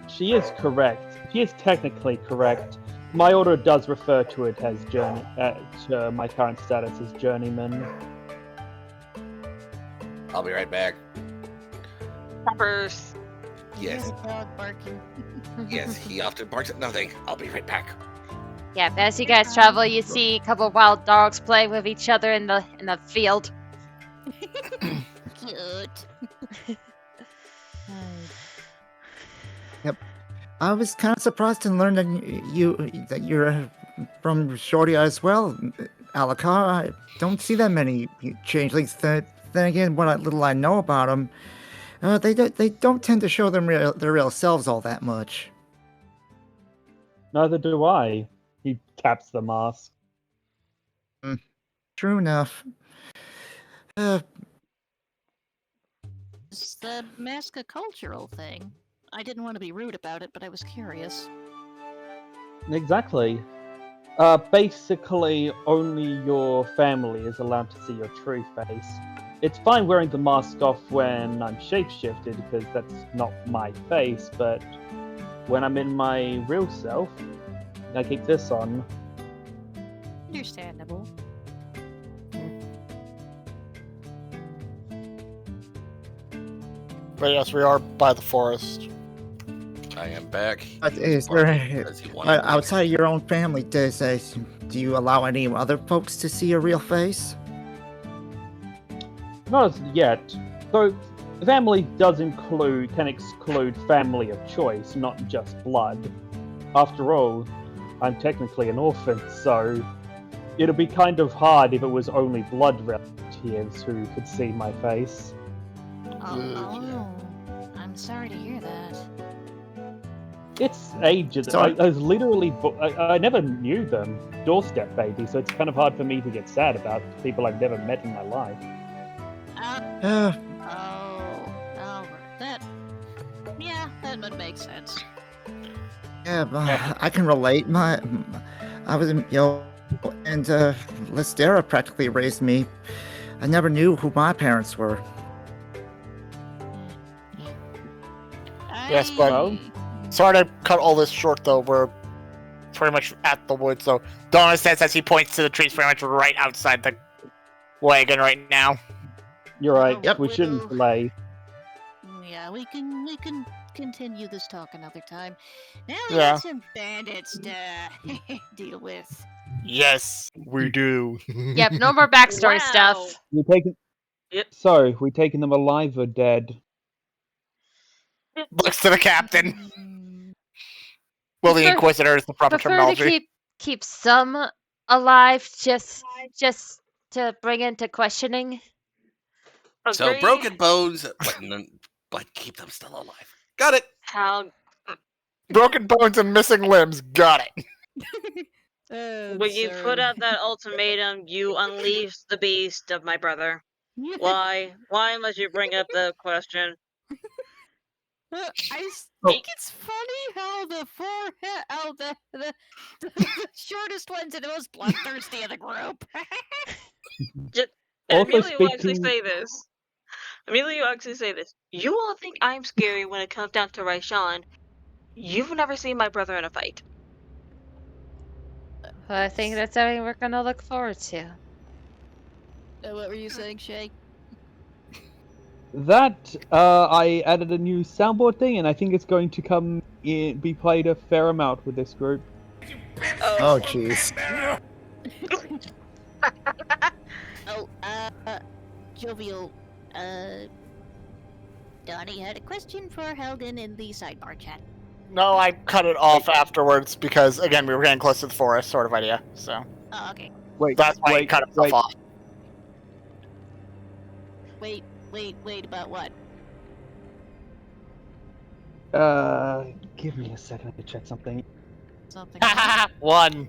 she is correct. She is technically correct. My order does refer to it as to my current status as journeyman. I'll be right back. Poppers. Yes, Here's a dog barking. yes, he often barks at nothing. I'll be right back. Yeah, as you guys travel, you see a couple wild dogs playing with each other in the field. Cute. I was kind of surprised to learn that you're from Shorty as well, Alakar. I don't see that many changelings. Then again, what little I know about them, they don't tend to show their real selves all that much. Neither do I. He taps the mask. True enough. It's the mask a cultural thing? I didn't want to be rude about it, but I was curious. Exactly. Basically, only your family is allowed to see your true face. It's fine wearing the mask off when I'm shapeshifted, because that's not my face, but when I'm in my real self, I keep this on. Understandable. But yes, we are by the forest. I am back. But He was is there, barking because he wanted to outside of your own family, do you allow any other folks to see your real face? Not as yet. So, family can exclude family of choice, not just blood. After all, I'm technically an orphan, so it'd be kind of hard if it was only blood relatives who could see my face. Oh, I'm sorry to hear that. It's ages. So- I was literally. I never knew them. Doorstep baby, so it's kind of hard for me to get sad about people I've never met in my life. Uh, That. Yeah, that would make sense. yeah, but I can relate. I was, and Listera practically raised me. I never knew who my parents were. Yes, but- Sorry to cut all this short, though. We're pretty much at the woods, so Donna says as he points to the trees pretty much right outside the wagon right now. You're right. Yep. We shouldn't delay. Yeah, we can continue this talk another time. Now we Yeah. got some bandits to deal with. Yes, we do. Yep, no more backstory Wow. stuff. We taking. Yep. So, we taking them alive or dead? Looks to the captain. Mm, Well, the Prefer- Inquisitor is the proper Prefer to terminology. keep some alive, just to bring into questioning. So Agreed. broken bones, but keep them still alive. Got it. How Broken bones and missing limbs. Got it. when you put out that ultimatum, you unleashed the beast of my brother. Why? Why must you bring up the question? Think it's funny how the shortest ones are the most bloodthirsty of the group. And Also Amelia will actually speaking- say this. Amelia will actually say this. You all think I'm scary when it comes down to Raishan. You've never seen my brother in a fight. Well, I think that's something we're gonna look forward to. What were you saying, Shay? That I added a new soundboard thing, and I think it's going to be played a fair amount with this group. Oh, jeez. Jovial, Donnie had a question for Helden in the sidebar chat. No, I cut it off afterwards because, again, we were getting close to the forest sort of idea. So Oh, okay. Wait, that's why he cut himself off. Wait, about what? Give me a second to check something. Something. One.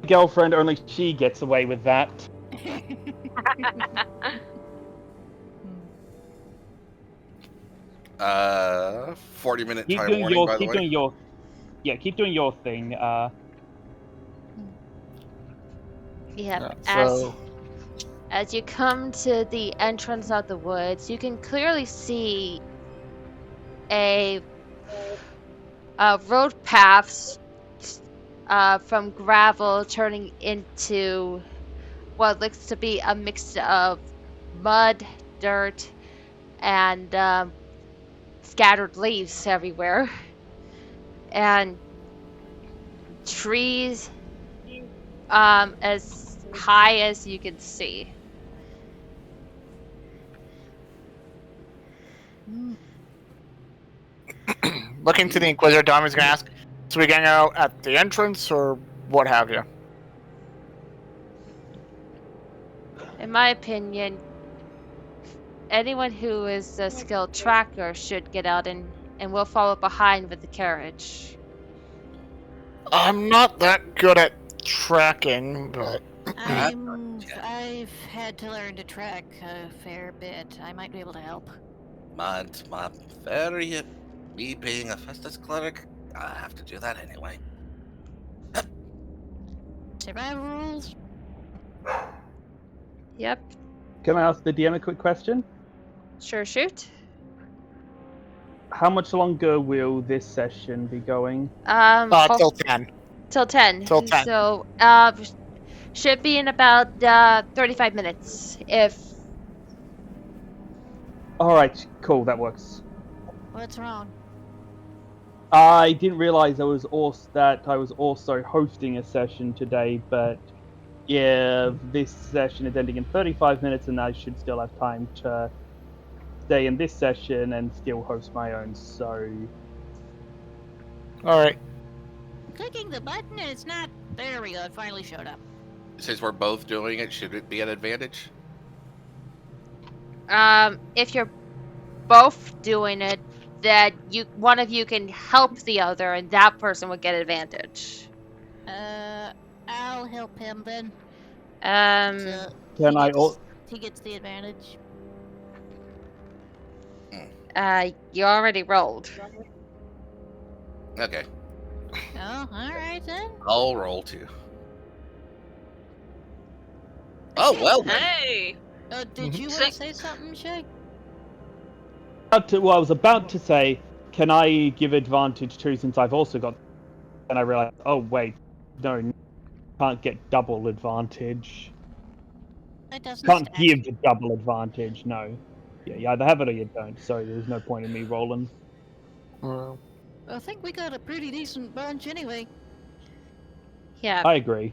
Girlfriend, only she gets away with that. 40-minute Keep time doing warning, by the way. Keep doing your thing. Yep. So As you come to the entrance of the woods, you can clearly see a road path from gravel turning into what looks to be a mix of mud, dirt, and scattered leaves everywhere, and trees as high as you can see. looking to the Inquisitor, Dom is going to ask, so we going out at the entrance or what have you? In my opinion, anyone who is a skilled tracker should get out and we'll follow behind with the carriage. I'm not that good at tracking, but I've had to learn to track a fair bit. I might be able to help. My Firey, me being a Festus cleric, I have to do that anyway. Survival rules? Yep. Can I ask the DM a quick question? Sure, shoot. How much longer will this session be going? till 10. Till 10. Till 10. So, should be in about 35 minutes. If Alright, cool, that works. What's wrong? I didn't realize I was also hosting a session today, but yeah, this session is ending in 35 minutes and I should still have time to stay in this session and still host my own, so... Alright. Clicking the button and it's not. There we go, it finally showed up. Since we're both doing it, should it be an advantage? if you're both doing it, that one of you can help the other, and that person would get advantage. I'll help him then. Um, He gets the advantage. you already rolled. Okay, Oh, alright then. I'll roll too. Oh, well then. Hey! Did you want to say something, Shay? I was about to say, can I give advantage too, since I've also got... And I realized, oh wait, no, can't get double advantage. It doesn't Can't stack. give the double advantage, no. Yeah, you either have it or you don't, so there's no point in me rolling. I think we got a pretty decent bunch anyway. Yeah. I agree.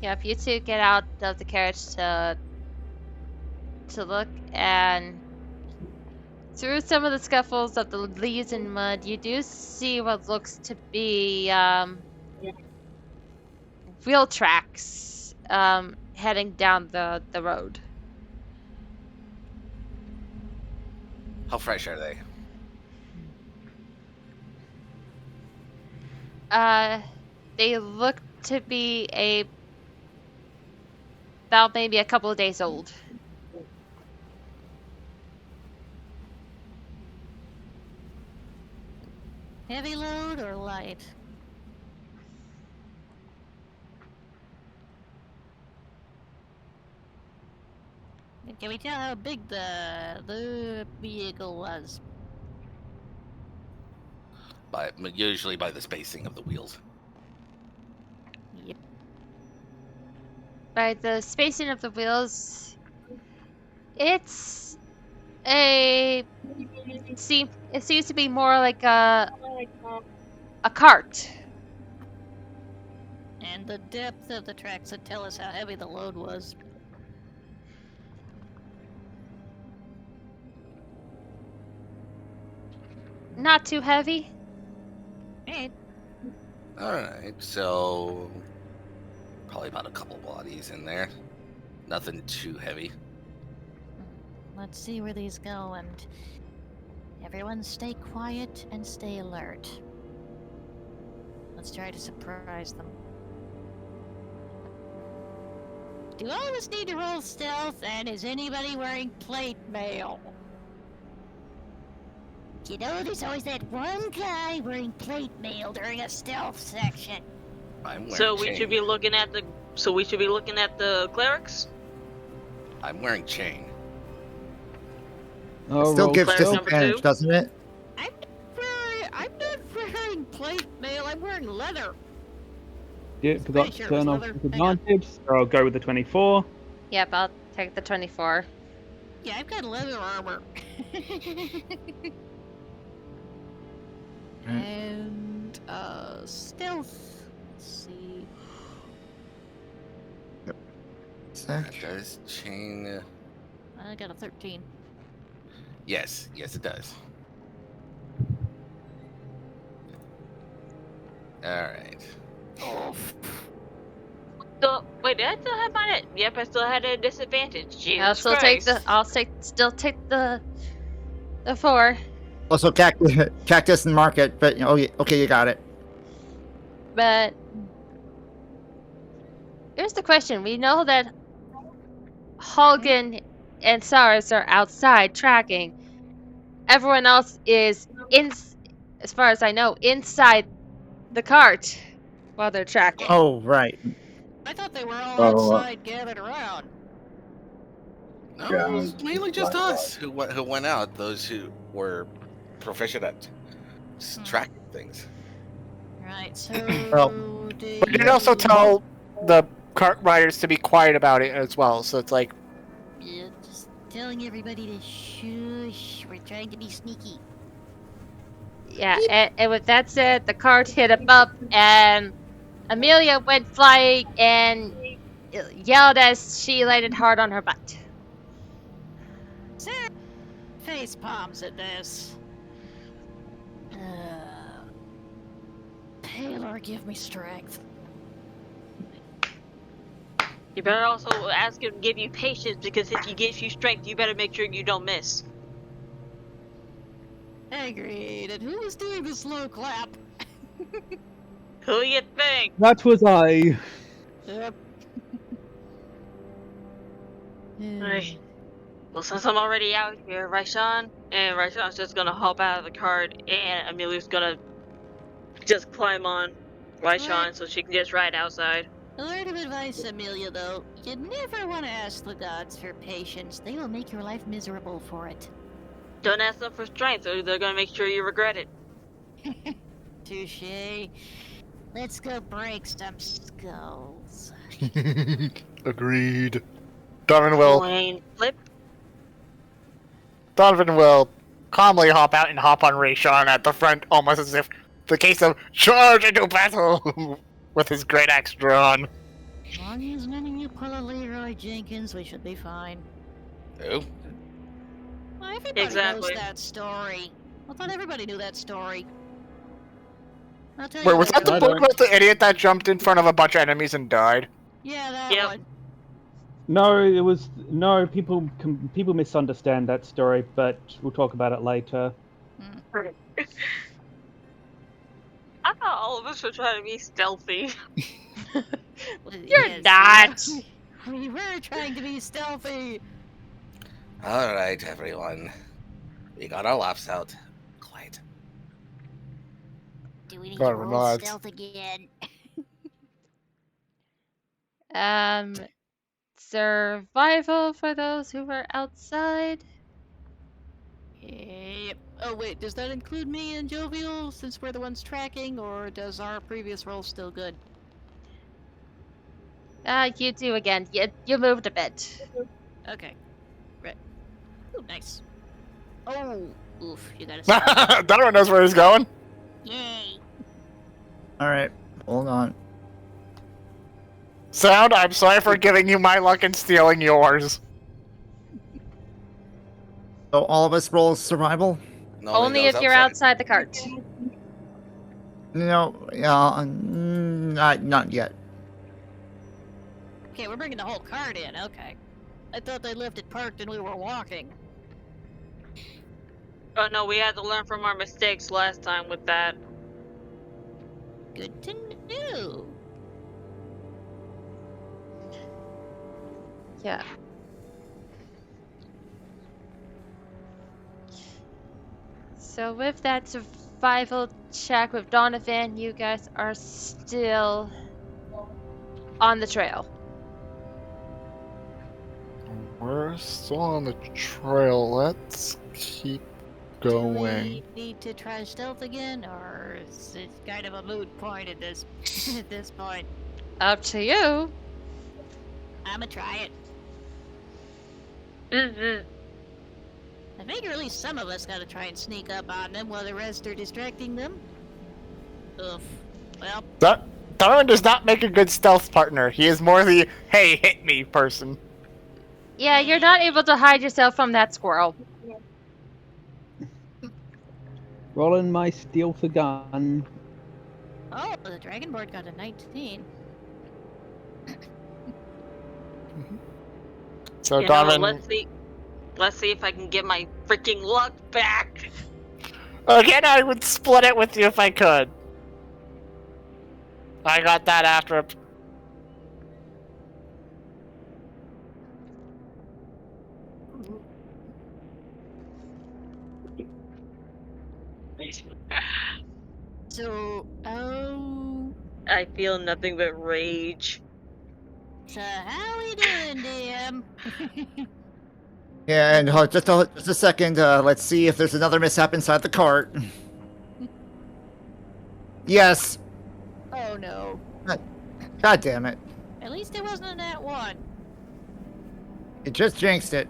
Yep, you two get out of the carriage to look, and through some of the scuffles of the leaves and mud, you do see what looks to be wheel tracks heading down the road. How fresh are they? They look to be about maybe a couple of days old. Heavy load or light? Can we tell how big the vehicle was? Usually by the spacing of the wheels. Yep. By the spacing of the wheels, it seems to be more like a cart. And the depth of the tracks would tell us how heavy the load was. Not too heavy. Hey, Alright, so probably about a couple bodies in there. Nothing too heavy. let's see where these go, and everyone stay quiet and stay alert. Let's try to surprise them. Do all of us need to roll stealth, and is anybody wearing plate mail? You know, there's always that one guy wearing plate mail during a stealth section. I'm wearing So we chain. should be looking at the. So we should be looking at the clerics. I'm wearing chain. It still gives Player number disadvantage, two? doesn't it? I'm not wearing plate mail, I'm wearing leather. Yeah, forgot pretty to sure it was turn off leather. advantage, so I'll go with the 24. Yep, I'll take the 24. Yeah, I've got leather armor. And, stealth. Let's see. That does chain. I got a 13. Yes, it does. Alright. Oh, So wait, did I still have mine? Yep, I still had a disadvantage. Jesus I'll still take Christ. still take the 4. Also, cactus and market, but okay, you got it. But here's the question: we know that Hogan and Cyrus are outside tracking. Everyone else is as far as I know, inside the cart while they're tracking. Oh, right. I thought they were all Well, outside gathered around. No, Yeah, it was mainly just why not? us who went out. Those who were proficient at tracking things. Right, so Well, do But you can also tell the cart riders to be quiet about it as well. So it's like, Yeah, just telling everybody to shush. We're trying to be sneaky. Yeah, and with that said, the cart hit a bump, and Amelia went flying and yelled as she landed hard on her butt. Sarah face palms at this. Paylor, give me strength. You better also ask him to give you patience, because if he gives you strength, you better make sure you don't miss. Agreed. And who was doing the slow clap? Who you think? That was I. Yep. Right. Well, since I'm already out here, right, Sean? And right, Sean's just gonna hop out of the cart, and Amelia's gonna just climb on right, Sean, so she can just ride outside. A word of advice, Amelia, though. You never want to ask the gods for patience. They will make your life miserable for it. Don't ask them for strength, or they're gonna make sure you regret it. Touche. Let's go break some skulls. agreed. Donovan will calmly hop out and hop on Rayshawn at the front, almost as if the case of charge into battle with his great axe drawn. As long as none of you pull a Leroy Jenkins, we should be fine. Oh, Well, everybody Exactly. knows that story. I thought everybody knew that story. I'll tell Wait, you was that later. the book about the idiot that jumped in front of a bunch of enemies and died? Yeah, that Yep. one. No, it was no people. People misunderstand that story, but we'll talk about it later. I thought all of us were trying to be stealthy. Well, You're yes, not. We were trying to be stealthy. all right, everyone. We got our laughs out. Quiet. Do we need Gotta to roll relax. stealth again? Survival for those who were outside. Yep. Oh wait, does that include me and Jovial since we're the ones tracking, or does our previous roll still good? You do again. You moved a bit. Okay. Right. Ooh, nice. Oh, oof, you gotta Donovan knows where he's going. Yay. All right, hold on. Sound, I'm sorry for giving you my luck and stealing yours. So all of us roll survival? No, Only those if you're outside the cart. No, not yet. Okay, we're bringing the whole cart in, okay. I thought they left it parked and we were walking. Oh no, we had to learn from our mistakes last time with that. Good to know. Yeah. So with that survival check with Donovan, you guys are still on the trail. We're still on the trail. Let's keep Do going. we need to try stealth again, or is it kind of a moot point at this at this point? Up to you. I'ma try it. Mm-hmm. I figure at least some of us gotta try and sneak up on them while the rest are distracting them. Oof. Well, Donovan does not make a good stealth partner. He is more the, hey, hit me person. Yeah, you're not able to hide yourself from that squirrel. Rolling my stealth gun. oh, the Dragonborn got a 19. So You know, Donovan, let's see if I can get my freaking luck back. Again, I would split it with you if I could. I got that after. So, I feel nothing but rage. so how we doing, DM? Yeah, and just a second. Let's see if there's another mishap inside the cart. Yes. Oh no. God damn it! At least it wasn't that one. It just jinxed it.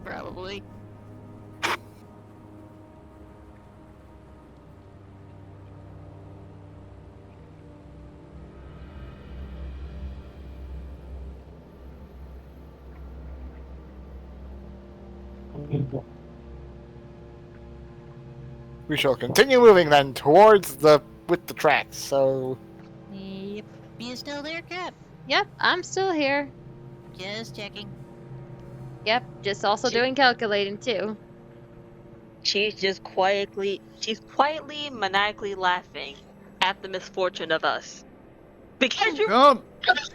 Probably. We shall continue moving then towards with the tracks. So Yep. You still there, Cap? Yep, I'm still here. Just checking. Yep, just also doing calculating too. She's quietly, maniacally laughing at the misfortune of us. Because you're Oh, this is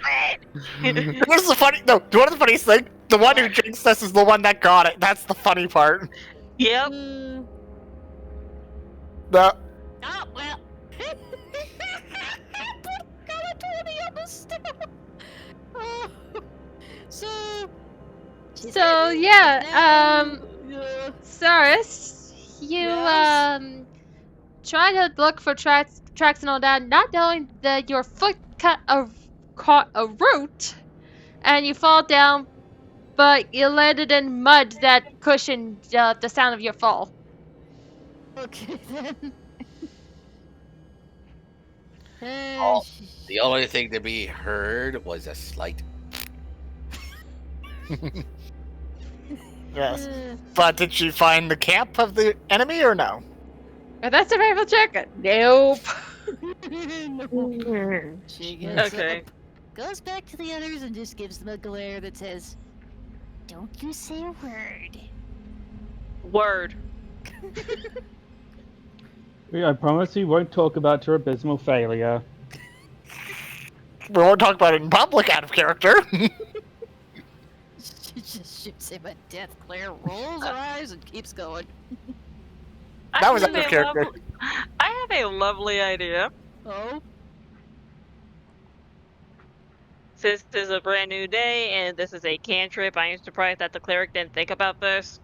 the funny. No, one of the funniest thing. The one who jinxed us is the one that got it. That's the funny part. Yep. The Oh, well. Got a 20 on the step. Oh. So yeah, Saris, you Yes? try to look for tracks and all that, not knowing that your foot caught a root, and you fall down, but you landed in mud that cushioned the sound of your fall. Okay then. Oh, the only thing to be heard was a slight. yes. But did she find the camp of the enemy or no? That's a survival check. Nope. She gets Okay. up, goes back to the others and just gives them a glare that says, "Don't you say a word." Word. I promise we won't talk about your abysmal failure. We won't talk about it in public out of character. She just shoots him a death glare, rolls her eyes, and keeps going. That was I have out of a character. I have a lovely idea. Oh? Since this is a brand new day and this is a cantrip, I am surprised that the cleric didn't think about this.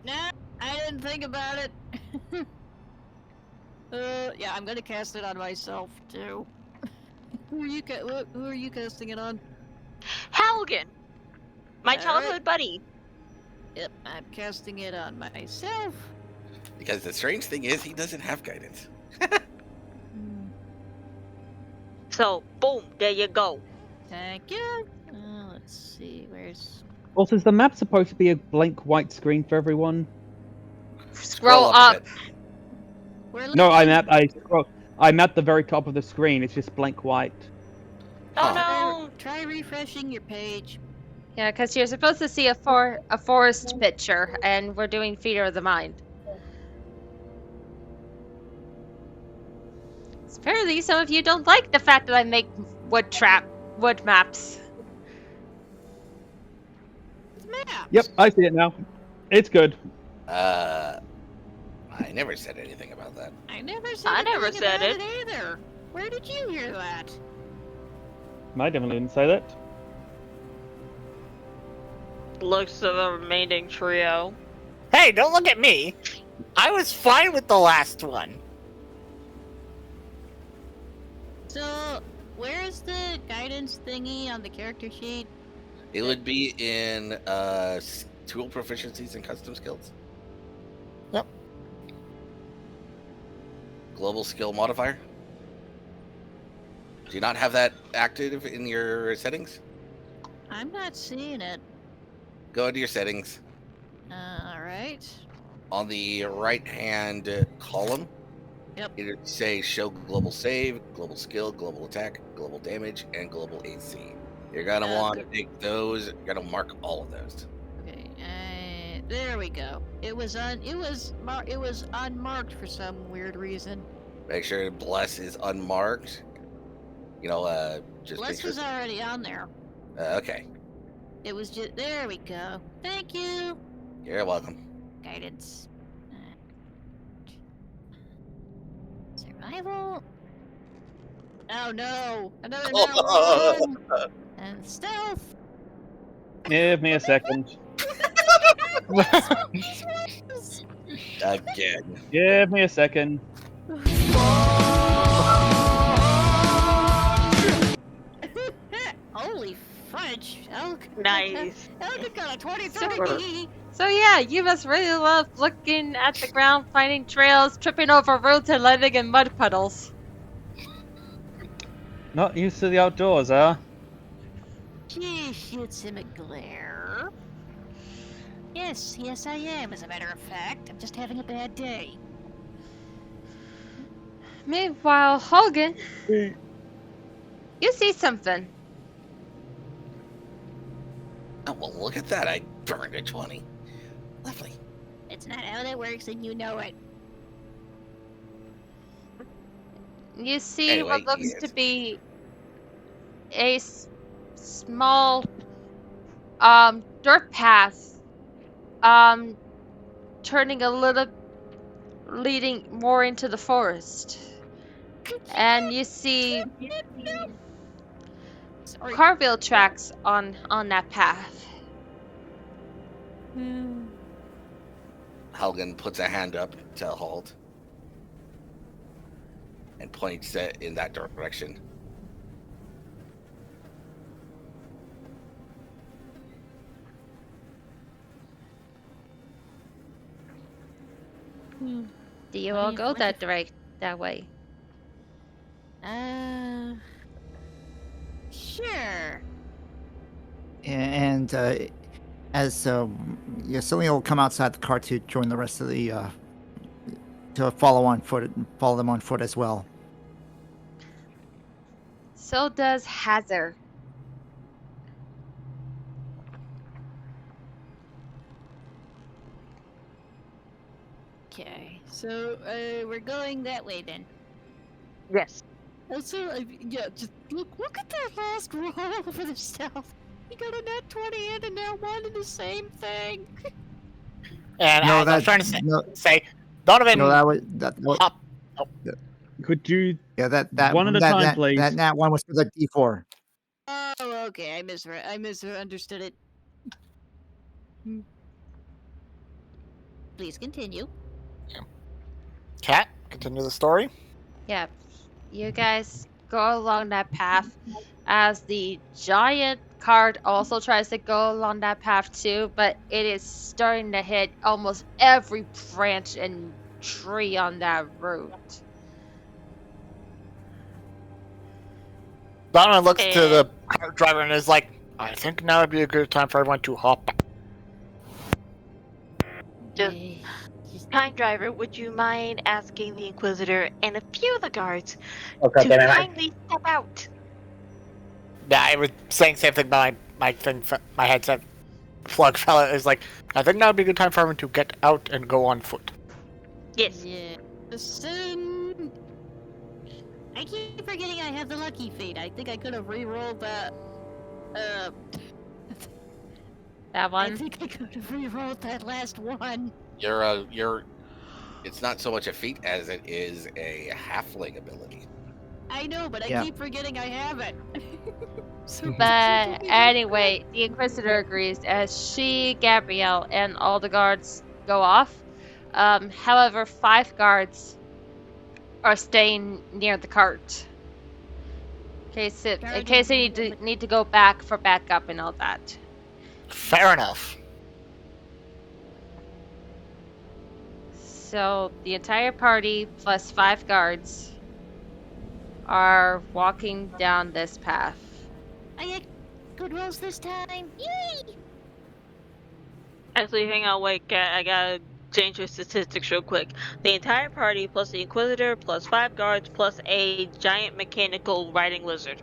Nah, I didn't think about it. Yeah, I'm gonna cast it on myself, too. Who are you casting it on? Halligan! My Alright. childhood buddy. Yep, I'm casting it on myself. Because the strange thing is, he doesn't have guidance. So, boom, there you go. Thank you. Let's see, where's... Also, is the map supposed to be a blank white screen for everyone? Scroll a up. bit. We're No, looking- I'm at the very top of the screen. It's just blank white. Oh Huh. no! Try refreshing your page. Yeah, because you're supposed to see a forest picture, and we're doing Feeder of the Mind. Apparently, some of you don't like the fact that I make wood maps. Maps. Yep, I see it now. It's good. I never said anything about that. I never said I never anything said about it either. Where did you hear that? I definitely didn't say that. Looks of the remaining trio. Hey, don't look at me. I was fine with the last one. So, where's the guidance thingy on the character sheet? It would be in tool proficiencies and custom skills. Yep. Global skill modifier. Do you not have that active in your settings? I'm not seeing it. Go into your settings. Alright. On the right-hand column, Yep. it'll say show global save, global skill, global attack, global damage, and global AC. You're gonna want to take those. You're gonna mark all of those. Okay, There we go. It was unmarked for some weird reason. Make sure bless is unmarked. You know, just Bless make sure. was already on there. Okay, It was just there we go. Thank you. you're welcome. Guidance. Survival. Oh no! Another now one. And stealth. Give me a second. Again. Give me a second. Holy French! Nice. Elka got a 23. So yeah, you must really love looking at the ground, finding trails, tripping over roots, and landing in mud puddles. Not used to the outdoors, huh? She shoots him a glare. Yes, I am, as a matter of fact. I'm just having a bad day. Meanwhile, Hogan, you see something. Oh, well, look at that. I burned a 20. Lovely. It's not how that works, and you know it. You see Anyway, what looks yes. to be a small dirt path turning a little, leading more into the forest, and you see Sorry. car wheel tracks on that path. Helgen puts a hand up to halt and points it in that direction. Do you What do all you- go what that the- that way? Sure. And as Celine will come outside the car to join the rest of the to follow them on foot as well. So does Hazard. Okay, so we're going that way then. Yes. Also, yeah, just look at that last roll for the stealth. He got a nat 20 and a nat 1 in the same thing. And No, as I was that- trying to no. say Donovan No, that was that. hop. Could you? Yeah, that One at a time, please. That nat one was for the D4. Oh, okay, I misunderstood it. Please continue. Cat, continue the story. Yep. You guys go along that path as the giant cart also tries to go along that path too, but it is starting to hit almost every branch and tree on that route. Donovan looks to the car driver and is like, I think now would be a good time for everyone to hop. Just- Eh, Kind driver, would you mind asking the Inquisitor and a few of the guards Okay, to kindly step out? Yeah, I was saying same thing, but my headset plug fell out. Is like, I think now would be a good time for everyone to get out and go on foot. Yes. Yeah. Listen. I keep forgetting I have the lucky feat. I think I could have re-rolled that. That I one? think I could have re-rolled that last one. You're. It's not so much a feat as it is a halfling ability. I know, but I Yeah. keep forgetting I have it. So- But anyway, the Inquisitor agrees as she, Gabrielle, and all the guards go off. However, 5 guards are staying near the cart. In case they need to go back for backup and all that. Fair enough. So the entire party plus 5 guards are walking down this path. I get good rolls this time. Yay! Actually, hang on, wait, I gotta change your statistics real quick. The entire party plus the Inquisitor plus 5 guards plus a giant mechanical riding lizard.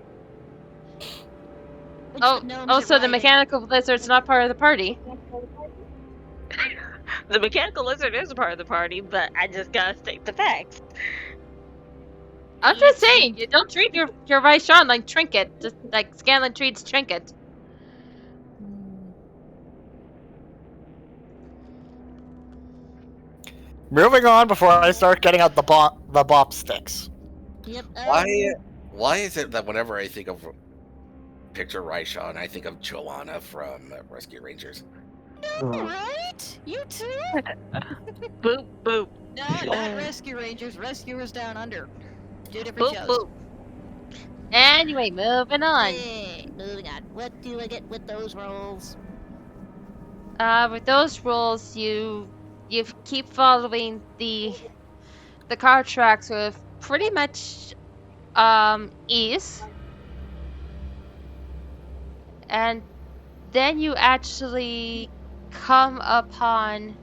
Which the gnomes are So the riding. mechanical lizard's not part of the party. The mechanical lizard is a part of the party, but I just gotta stick to facts. I'm just saying, you don't treat your Raishon like Trinket, just like Scanlan treats Trinket. Moving on before I start getting out the bop sticks. Yep. Why is it that whenever I think of picture Raishon, I think of Joanna from Rescue Rangers? Right? You too? Boop boop. No, not Rescue Rangers. Rescuers Down Under. Two different Boop shows. boop. Anyway, moving on. Hey, moving on. What do I get with those rolls? With those rules, you keep following the car tracks with pretty much ease, and then you actually come upon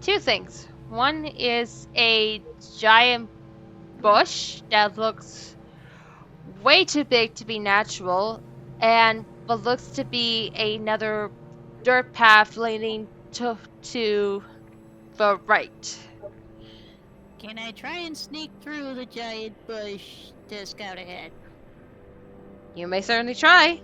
two things. One is a giant bush that looks way too big to be natural, and what looks to be another dirt path leading to the right. Can I try and sneak through the giant bush to scout ahead? You may certainly try.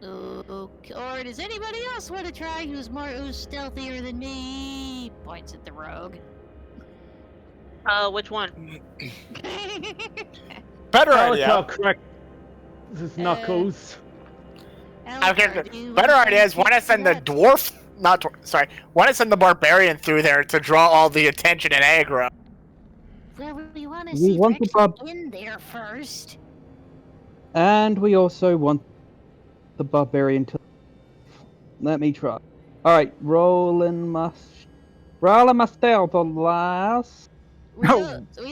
Or does anybody else want to try who's stealthier than me? Points at the rogue. Which one? Better Oh, it's idea. not correct. This is Knuckles. Okay, better idea is want to send the dwarf, want to send the barbarian through there to draw all the attention and aggro. Well, we want to We see if want we're the actually in there first. And we also want the barbarian to... Let me try. Alright, rolling my stealth on the last. We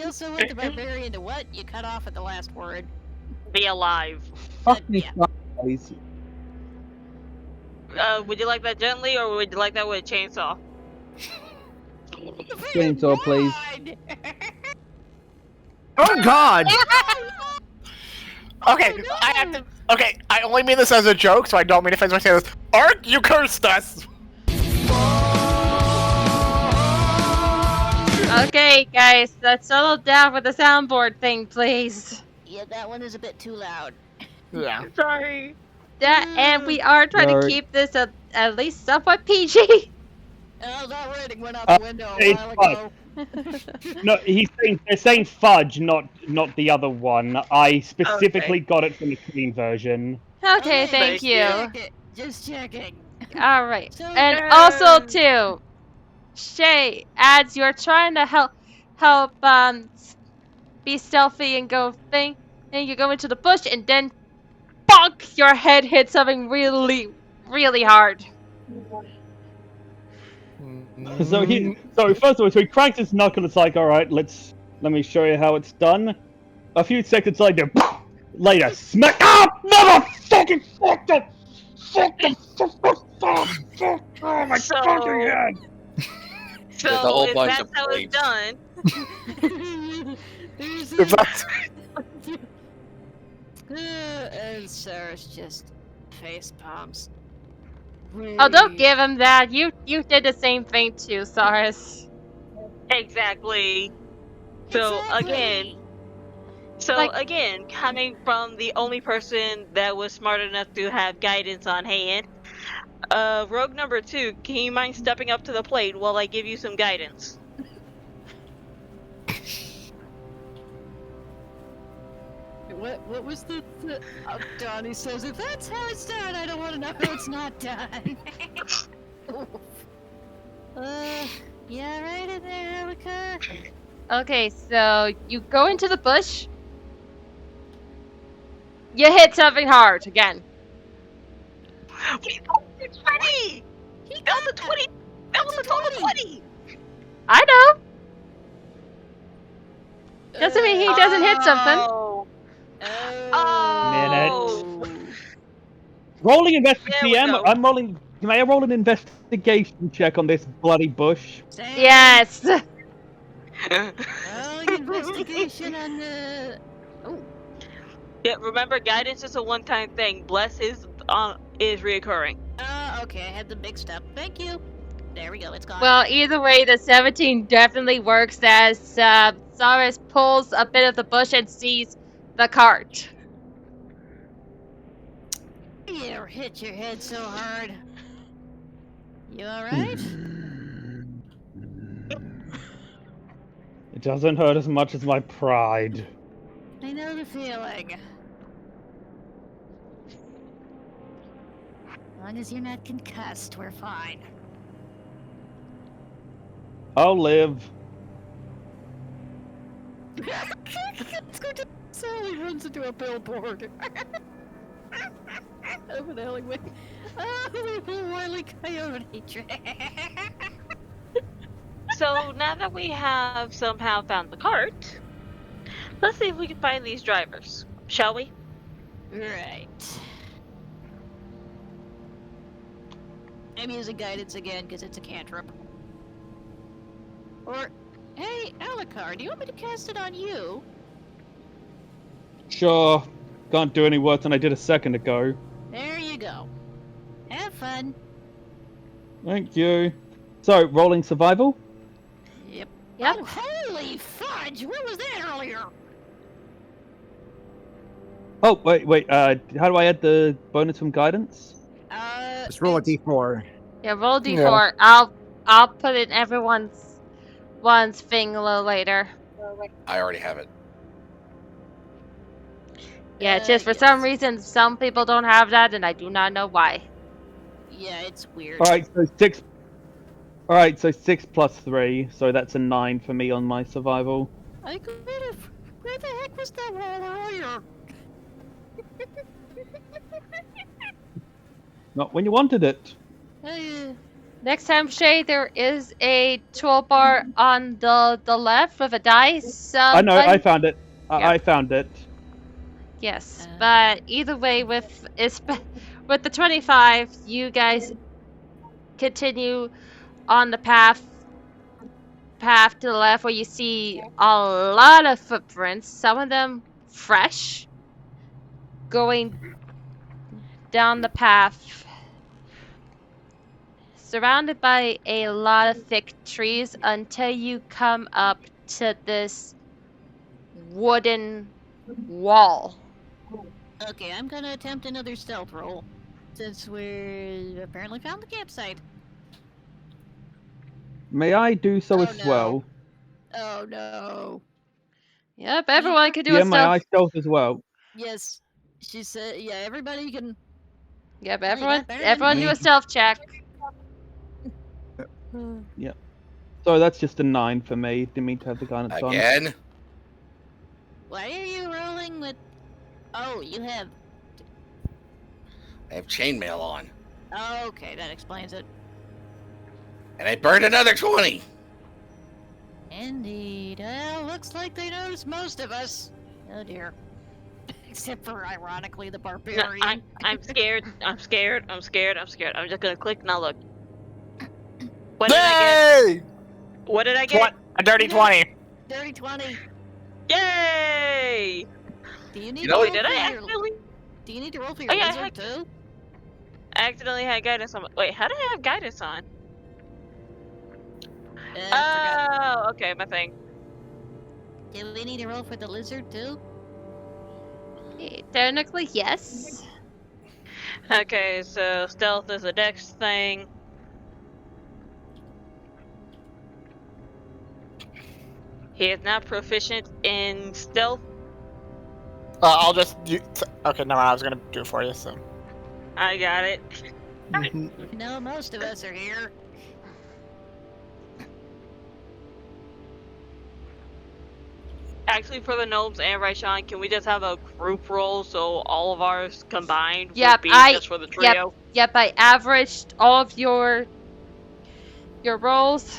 also want the barbarian to what? You cut off at the last word. Be alive. Fuck me, Yeah. guys. Would you like that gently, or would you like that with a chainsaw? Chainsaw, please. Oh God! Okay, I have to. Okay, I only mean this as a joke, so I don't mean to offend when I say this. Ark, you cursed us. Okay, guys, let's settle down with the soundboard thing, please. Yeah, that one is a bit too loud. Yeah. Sorry. And we are trying to Sorry. keep this at least somewhat PG. Oh, that rating went out the window a it's while fine. ago. No, they're saying fudge, not the other one. I specifically got it from the clean version. Okay, thank Thank you. Just checking. All right, So, and also too, Shay, as you're trying to help be stealthy and and you go into the bush, and then bonk, your head hits something really, really hard. So first of all, so he cracks his knuckle. It's like, all right, let me show you how it's done. A few seconds later, smack. Ah, motherfucking fuck the. Oh my So- fucking head! So There's a whole if bunch that's of how it's plates. done, If that's- and Sarah's just face palms. Oh, don't give him that. You did the same thing too, Cyrus. exactly. So again, coming from the only person that was smart enough to have guidance on hand, rogue number 2, can you mind stepping up to the plate while I give you some guidance? What was the Donnie says, if that's how it's done, I don't want to know how it's not done. Yeah, right in there, Erica. Okay, so you go into the bush. You hit something hard again. We got the 20! He got the 20! That was a total 20! I know. Doesn't mean he doesn't hit something. Oh. Rolling There we investigation. go. I'm rolling. May I roll an investigation check on this bloody bush? Same. Yes. Rolling investigation on the. Yeah, remember, guidance is a one-time thing. Bless is is reoccurring. Okay, I had them mixed up. Thank you. There we go, it's gone. Well, either way, the 17 definitely works as Cyrus pulls a bit of the bush and sees the cart. You hit your head so hard. You alright? It doesn't hurt as much as my pride. I know the feeling. As long as you're not concussed, we're fine. I'll live. Let's go to Sally runs into a billboard. Over the alleyway. Oh, Wile E. Coyote. So now that we have somehow found the cart, let's see if we can find these drivers, shall we? Right. I'm using guidance again because it's a cantrip. Or, hey, Alucard, do you want me to cast it on you? Sure. Can't do any worse than I did a second ago. There you go. Have fun. Thank you. So, rolling survival? Yep. Yep. Oh, holy fudge! Where was that earlier? Oh, wait, how do I add the bonus from guidance? Just roll a d4. Yeah, roll d4. I'll put in everyone's thing a little later. I already have it. Yeah, just for some reason, some people don't have that, and I do not know why. Yeah, it's weird. Alright, so 6. Alright, so 6 plus 3, so that's a 9 for me on my survival. I could have. Where the heck was that roll earlier? Not when you wanted it. Next time, Shay, there is a toolbar on the left with a dice. I know, I button. found it. Yeah. I found it. Yes, but either way, with the 25, you guys continue on the path to the left, where you see a lot of footprints. Some of them fresh, going down the path, surrounded by a lot of thick trees, until you come up to this wooden wall. Okay, I'm gonna attempt another stealth roll, since we apparently found the campsite. May I do so Oh, as no. well? Oh no. Yep, everyone can do Yeah, a may stealth. I stealth as well? Yes, she said. Yeah, everybody can. Yep, Well, you got everyone better than everyone do me. a stealth check. So that's just a 9 for me. Didn't mean to have the guidance on. Again? Why are you rolling with? Oh, you have. I have chainmail on. Okay, that explains it. And I burned another 20! Indeed. Well, looks like they noticed most of us. Oh dear. Except for, ironically, the No, barbarian. I'm scared. I'm scared. I'm just gonna click now. Look. What did I get? Yay! What did I get? A dirty 20. Dirty 20. Yay! Do you need You know, to Wait, roll did for I your? accidentally? Do you need to roll for Oh, your yeah, lizard heck- too? I accidentally had guidance on. Wait, how did I have guidance on? I forgot. Oh, okay, my thing. Do we need to roll for the lizard too? Technically, yes. Okay, so stealth is a dex thing. He is not proficient in stealth. I'll just do. Okay, no, I was gonna do it for you. So. I got it. No, most of us are here. Actually, for the gnomes and Raishan, can we just have a group roll so all of ours combined Yep, would be just for the trio? Yep, I averaged all of your rolls.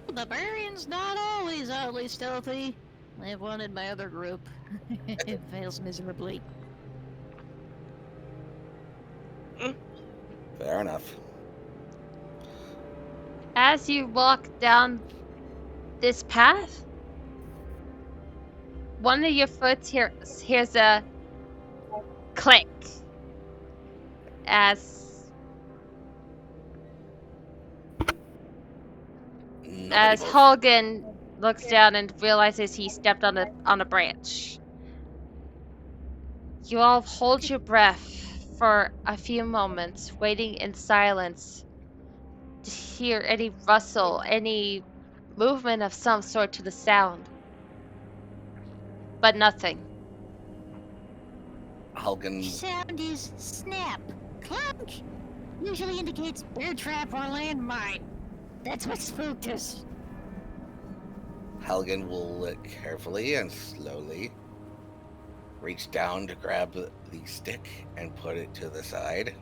The barbarian's not always oddly stealthy. I've wanted my other group. It fails miserably. Fair enough. As you walk down this path, one of your foot hears a click as Nobody move. Hogan looks down and realizes he stepped on a branch. You all hold your breath for a few moments, waiting in silence to hear any rustle, any movement of some sort to the sound. But nothing. Halgan, Sound is snap. Clunk! Usually indicates bear trap or landmine. That's what spooked us. Halgan will carefully and slowly reach down to grab the stick and put it to the side.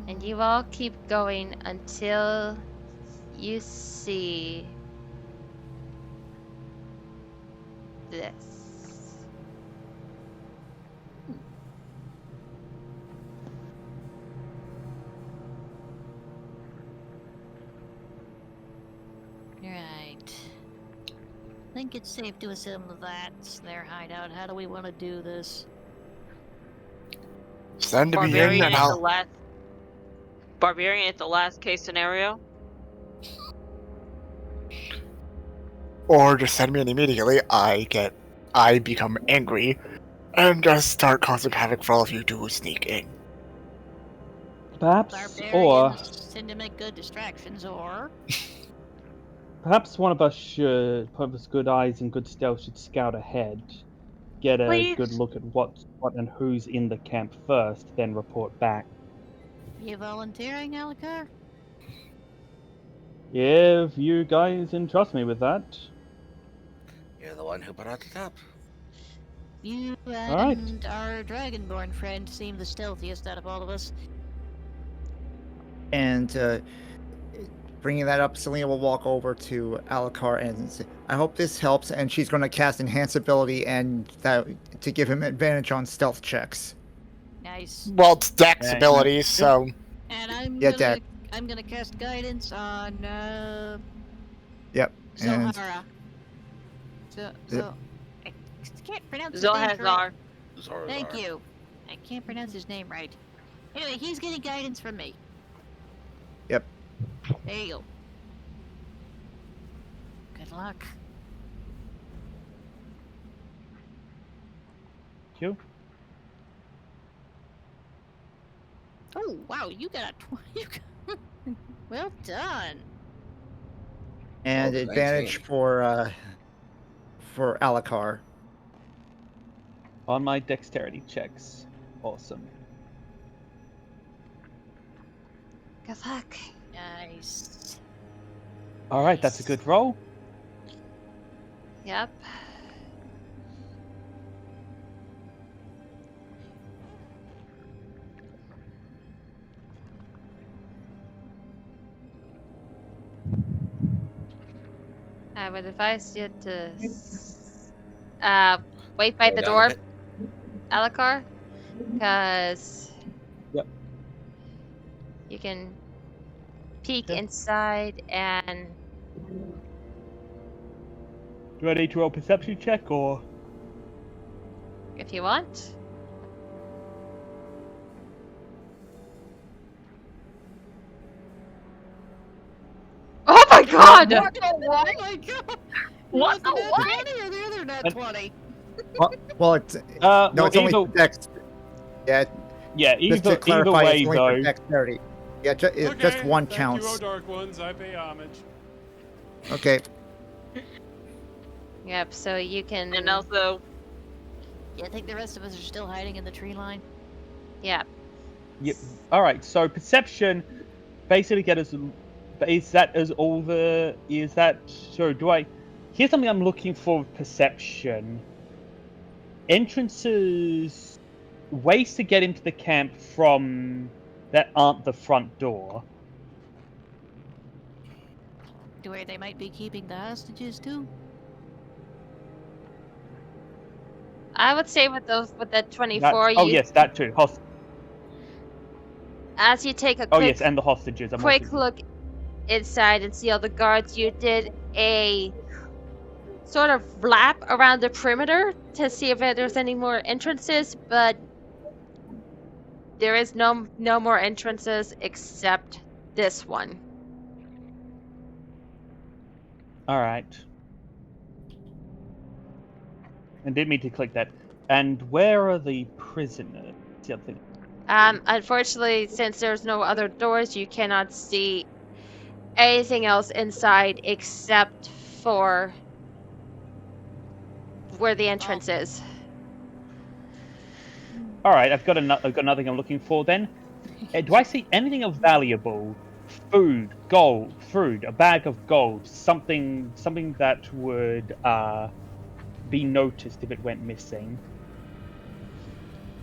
And you all keep going until you see this. Right. Think it's safe to assume that's their hideout. How do we want to do this? Send me in Barbarian and is the I'll... last. Barbarian is the last case scenario. Or just send me in immediately. I become angry and just start causing havoc for all of you to sneak in. Perhaps, or Barbarians tend to make good distractions, or perhaps one of us should, put us good eyes and good stealth, should scout ahead, get a Please. good look at what and who's in the camp first, then report back. you volunteering, Alikar? If you guys entrust me with that. You're the one who brought it up. You Alright. and our Dragonborn friend seem the stealthiest out of all of us. And bringing that up, Selena will walk over to Alikar and say, I hope this helps. And she's going to cast Enhance Ability and that to give him advantage on stealth checks. Nice. Well, it's Dex Yeah, abilities, so... And I'm Yeah, gonna Dex. I'm gonna cast guidance on Yep. And Zohara. Yep. I can't pronounce his name correct. Zohazar. Zorzar. Thank you. I can't pronounce his name right. Anyway, he's getting guidance from me. Yep. There you go. Good luck. You? Oh wow, you got a 20. Well done. and Well, advantage 19. for Alikar. On my dexterity checks. Awesome. Good luck. Nice. Alright, that's a good roll. Yep. I would advise you to wait by Go the down a door, bit. Alikar, because Yep. you can peek Yep. inside and Do I need to roll perception check or? if you want. Oh my god! Oh my god! What the Was it what? nat 20 or the other nat 20? Well, it's No, no, it's only either, for dex. Yeah, yeah, just to either clarify, way it's only for though. dexterity. Yeah, just one thank counts. You, Dark Ones, I pay homage. Okay. Yep, so you can. And also, Yeah, I think the rest of us are still hiding in the tree line. Yeah. Yep. Alright, so perception basically get us. Is that as all the. Is that. So do I. Here's something I'm looking for with perception. Entrances. Ways to get into the camp from. That aren't the front door. To where they might be keeping the hostages too? I would say with that 24, That, oh, you yes, that too. as you take a Oh, quick yes, and the hostages. I'm quick also- look inside and see all the guards, you did a sort of lap around the perimeter to see if there's any more entrances, but there is no more entrances except this one. All right. I didn't mean to click that. And where are the prisoners? That's the other thing. Unfortunately, since there's no other doors, you cannot see anything else inside except for where the entrance is. All right, I've got another thing I'm looking for then. Do I see anything of valuable? Food, gold, food, a bag of gold, something that would be noticed if it went missing.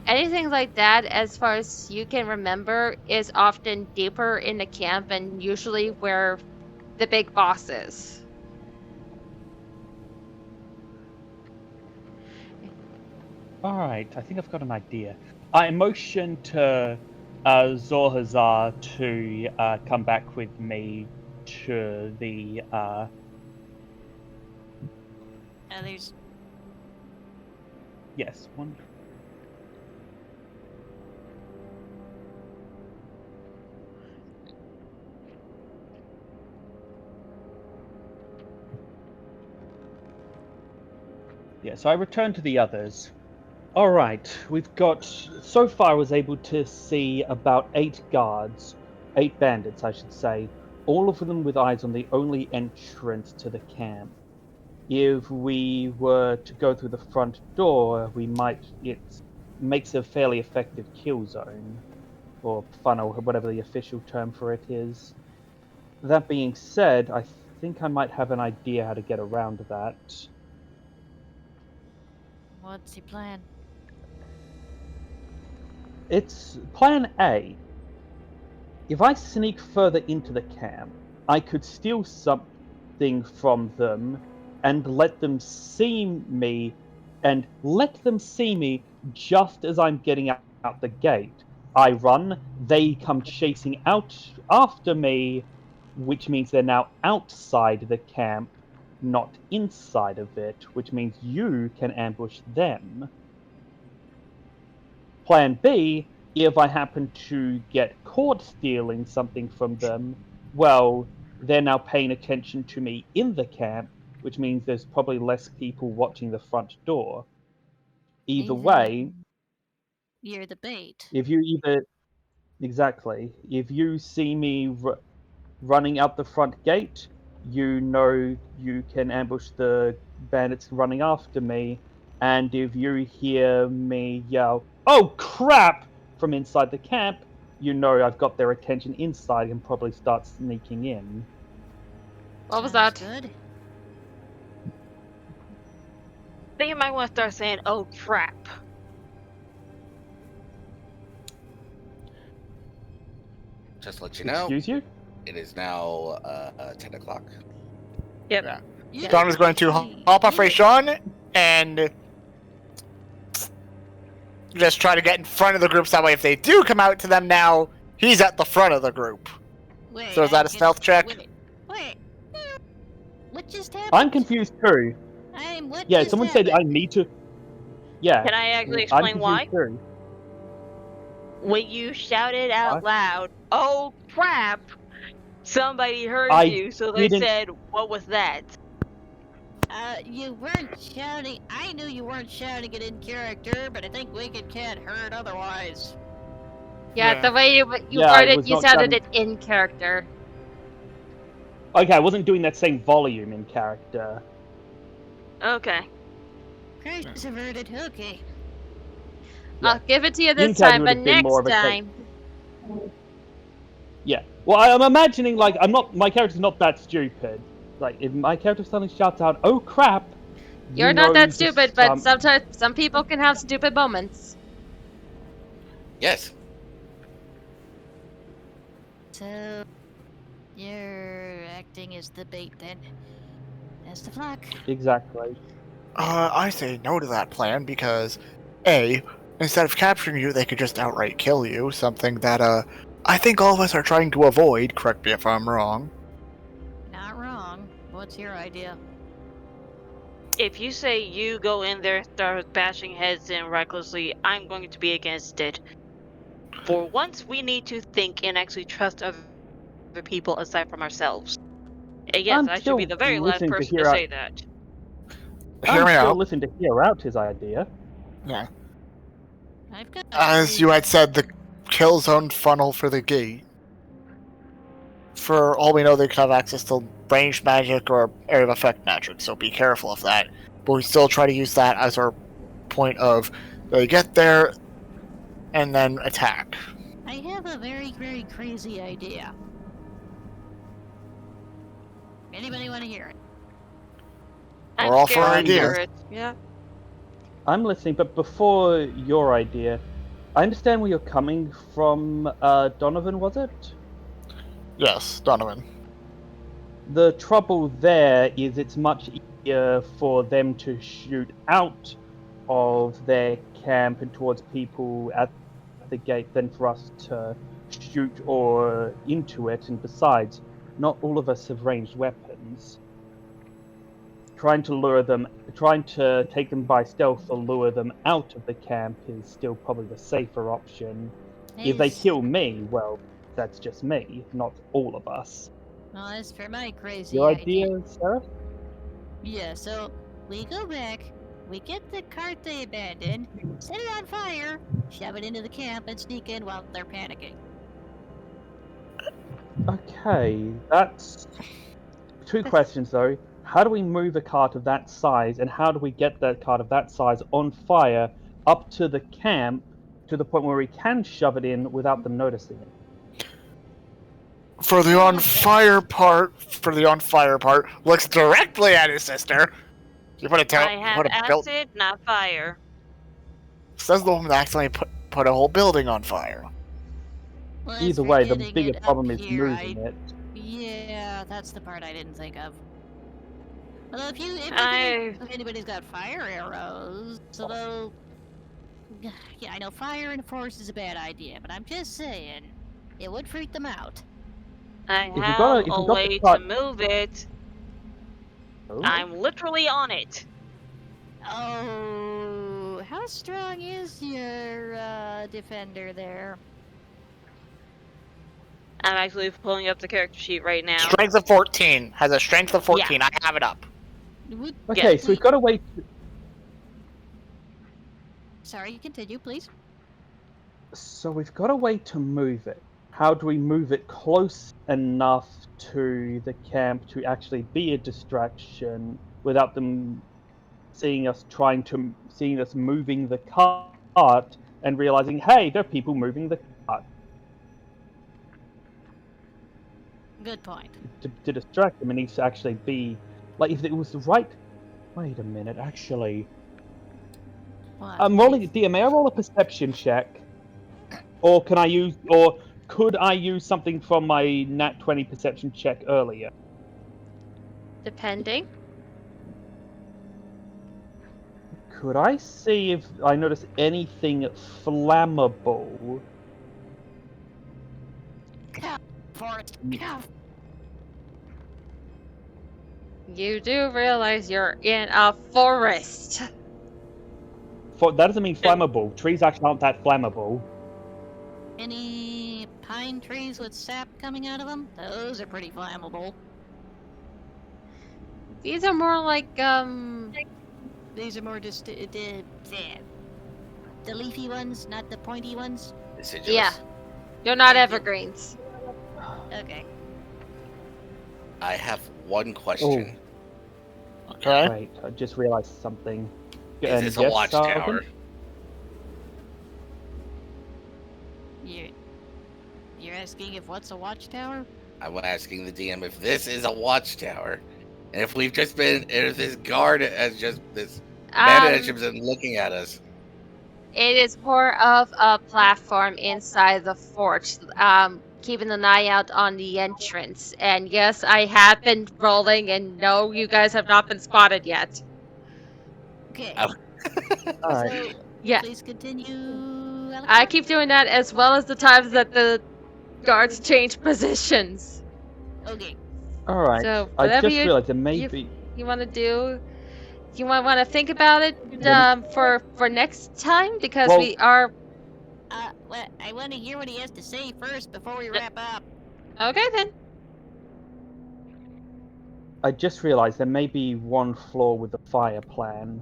Anything like that, as far as you can remember, is often deeper in the camp and usually where the big boss is. Alright, I think I've got an idea. I motion to Zorhazar to come back with me to the There's yes, one. Yeah, so I return to the others. Alright, we've got... So far I was able to see about 8 guards. 8 bandits, I should say. All of them with eyes on the only entrance to the camp. If we were to go through the front door, we might... It makes a fairly effective kill zone. Or funnel, whatever the official term for it is. That being said, I think I might have an idea how to get around that. what's your plan? It's plan A. If I sneak further into the camp, I could steal something from them and let them see me, just as I'm getting out the gate. I run, they come chasing out after me, which means they're now outside the camp, not inside of it, which means you can ambush them. Plan B, if I happen to get caught stealing something from them, well, they're now paying attention to me in the camp, which means there's probably less people watching the front door. Either way, You're the bait. if you see me running out the front gate, you know you can ambush the bandits running after me, and if you hear me yell, "Oh crap!" from inside the camp, you know I've got their attention inside and probably start sneaking in. What was Sounds that? Good. I think you might want to start saying, "Oh crap." Just to let you know, Excuse you? it is now 10 o'clock. Yep. Yeah. Yeah. Don is going to hop off Rayshawn and just try to get in front of the groups. That way, if they do come out to them now, he's at the front of the group. Wait, So is that a stealth check? Wait. What just happened? I'm confused too. What Yeah, just someone said I happened? need to... Yeah. Can I actually I'm explain why? confused too. When you shouted out What? loud, "Oh crap!" somebody heard I you, so they didn't- said, "What was that?" You weren't shouting. I knew you weren't shouting it in character, but I think Wicked Cat heard otherwise. Yeah, Yeah. the way you Yeah, I heard it, was you not sounded shouting- it in character. Okay, I wasn't doing that same volume in character. Okay. Crisis averted. Okay. Yeah. I'll give it to you In this character time, would but have been more next of a thing. time. Yeah. Well, I'm imagining, like, my character's not that stupid. Like, if my character suddenly shouts out, "Oh crap!" You're you not know that just, stupid, but sometimes some people can have stupid moments. Yes. So, you're acting as the bait then. As the flock. Exactly. I say no to that plan because, A, instead of capturing you, they could just outright kill you. Something that, I think all of us are trying to avoid. Correct me if I'm wrong. What's your idea? If you say you go in there, start bashing heads in recklessly, I'm going to be against it. For once, we need to think and actually trust other people aside from ourselves. And yes, I'm I should be still the very last listening to person to hear out. say that. Hear I'm me still out. listening to hear out his idea. Yeah. I've got. As you had said, the kill zone funnel for the gate. For all we know, they could have access to ranged magic or area of effect magic, so be careful of that. But we still try to use that as our point of they get there and then attack. I have a very, very crazy idea. Anybody want to hear it? I'm We're all for scared to ideas. hear it. Yeah. I'm listening, but before your idea, I understand where you're coming from, Donovan, was it? Yes, Donovan. The trouble there is it's much easier for them to shoot out of their camp and towards people at the gate than for us to shoot or into it. And besides, not all of us have ranged weapons. Trying to take them by stealth or lure them out of the camp is still probably the safer option. If they kill me, well, that's just me, not all of us. Well, as for my crazy Your idea, Sarah? Yeah, so we go back, we get the cart they abandoned, set it on fire, shove it into the camp, and sneak in while they're panicking. Okay, that's two questions though. How do we move a cart of that size, and how do we get that cart of that size on fire up to the camp to the point where we can shove it in without them noticing it? For the on fire part, looks directly at his sister. You put a I have build. acid, not fire. Says the woman that accidentally put a whole building on fire. Well, as Either for way, the getting bigger it problem up is here, moving it. Yeah, that's the part I didn't think of. Well, I- if anybody's got fire arrows, although... Yeah, I know fire in a forest is a bad idea, but I'm just saying, it would freak them out. I If you have got- if you a got the way to cart- move it. Oh. I'm literally on it. Oh, how strong is your defender there? I'm actually pulling up the character sheet right now. Strength of 14. Has a strength of 14. I have it up. Okay, so we've got to wait. Sorry, continue, please. So we've got a way to move it. How do we move it close enough to the camp to actually be a distraction without them seeing us moving the cart and realizing, hey, there are people moving the cart. Good point. To distract them, it needs to actually be like if it was the right. Wait a minute, actually. What? I'm rolling. DM, may I roll a perception check, or could I use something from my nat 20 perception check earlier? Depending. Could I see if I notice anything flammable? Forest, You do realize you're in a forest. That doesn't mean flammable. Trees actually aren't that flammable. Any pine trees with sap coming out of them? Those are pretty flammable. These are more like, These are more just the leafy ones, not the pointy ones. Deciduous. yeah. You're not evergreens. Okay. I have one question. Okay. Wait, I just realized something. Is this a watchtower? You're asking if what's a watchtower? I'm asking the DM if this is a watchtower, and if we've just been, if this guard has just this bandit has been looking at us. It is more of a platform inside the fort, keeping an eye out on the entrance. And yes, I have been rolling, and no, you guys have not been spotted yet. Okay. Oh. Alright. So, Yeah. please continue. I keep doing that as well as the times that the guards change positions. Okay. All right. So I whatever just realized there may be. you want to do, you want to think about it for next time because Well- we are Well, I want to hear what he has to say first before we wrap up. okay then. I just realized there may be one flaw with the fire plan,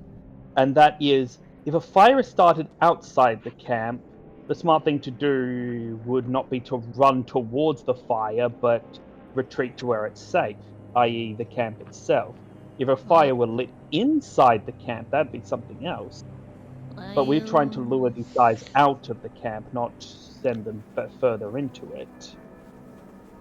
and that is if a fire is started outside the camp, the smart thing to do would not be to run towards the fire, but retreat to where it's safe, i.e., the camp itself. If a fire were lit inside the camp, that'd be something else. But we're trying to lure these guys out of the camp, not send them further into it.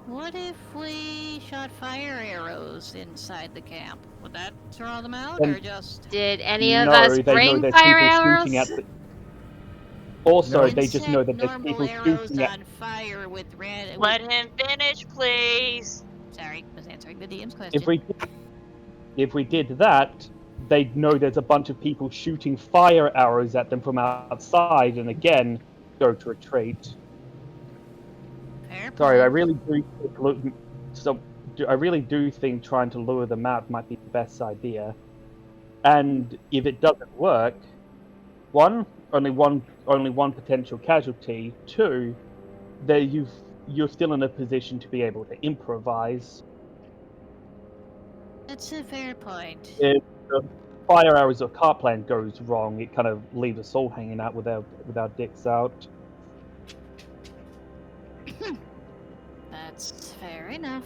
What if we shot fire arrows inside the camp? Would that draw them out, Then- or just... Did any of No, us they know bring there's fire people arrows? shooting at the. Also, No. they just know that there's normal people arrows shooting at. on fire with red... Let him finish, please. Sorry, was answering the DM's question. If we did that, they'd know there's a bunch of people shooting fire arrows at them from outside, and again, go to retreat. Fair Sorry, I point. really do. I really do think trying to lure them out might be the best idea. And if it doesn't work, only one potential casualty. Two, you're still in a position to be able to improvise. That's a fair point. If the fire arrows or car plan goes wrong, it kind of leaves us all hanging out with our dicks out. That's fair enough.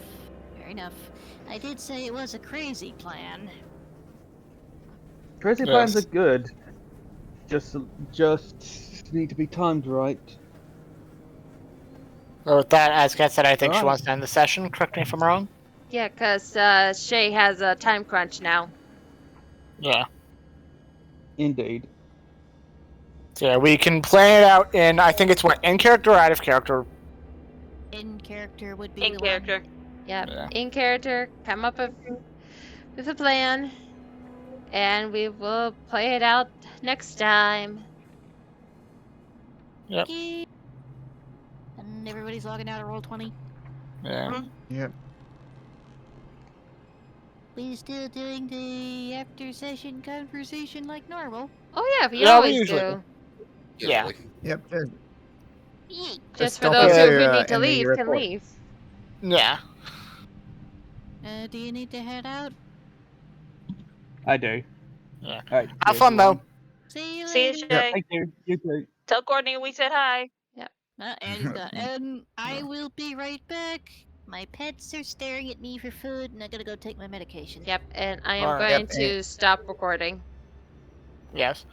Fair enough. I did say it was a crazy plan. Crazy plans are good. Just need to be timed right. So with that, as Kat said, I think she Alright. wants to end the session. Correct me if I'm wrong. Yeah, because Shay has a time crunch now. Yeah. Indeed. So yeah, we can plan it out in, I think it's what, in character or out of character? In character would be In the character. Yep, Yeah. in character, come up with a plan, and we will play it out next time. Yep. one. And everybody's logging out of Roll20. Yeah. Yep. We still doing the after session conversation like normal? Oh yeah, we Yeah, we always usually do. Yeah. like- Yep. Yay! Just for don't those forget who to, need to end the leave, can report. leave. Yeah. Do you need to head out? I do. Yeah. All right. Have fun, though. See you See you, later. Shay. Thank you. You too. Tell Courtney we said hi. And he's done. I will be right back. My pets are staring at me for food, and I gotta go take my medication. Yep, and I am Alright. going Yep, to stop recording. Yes.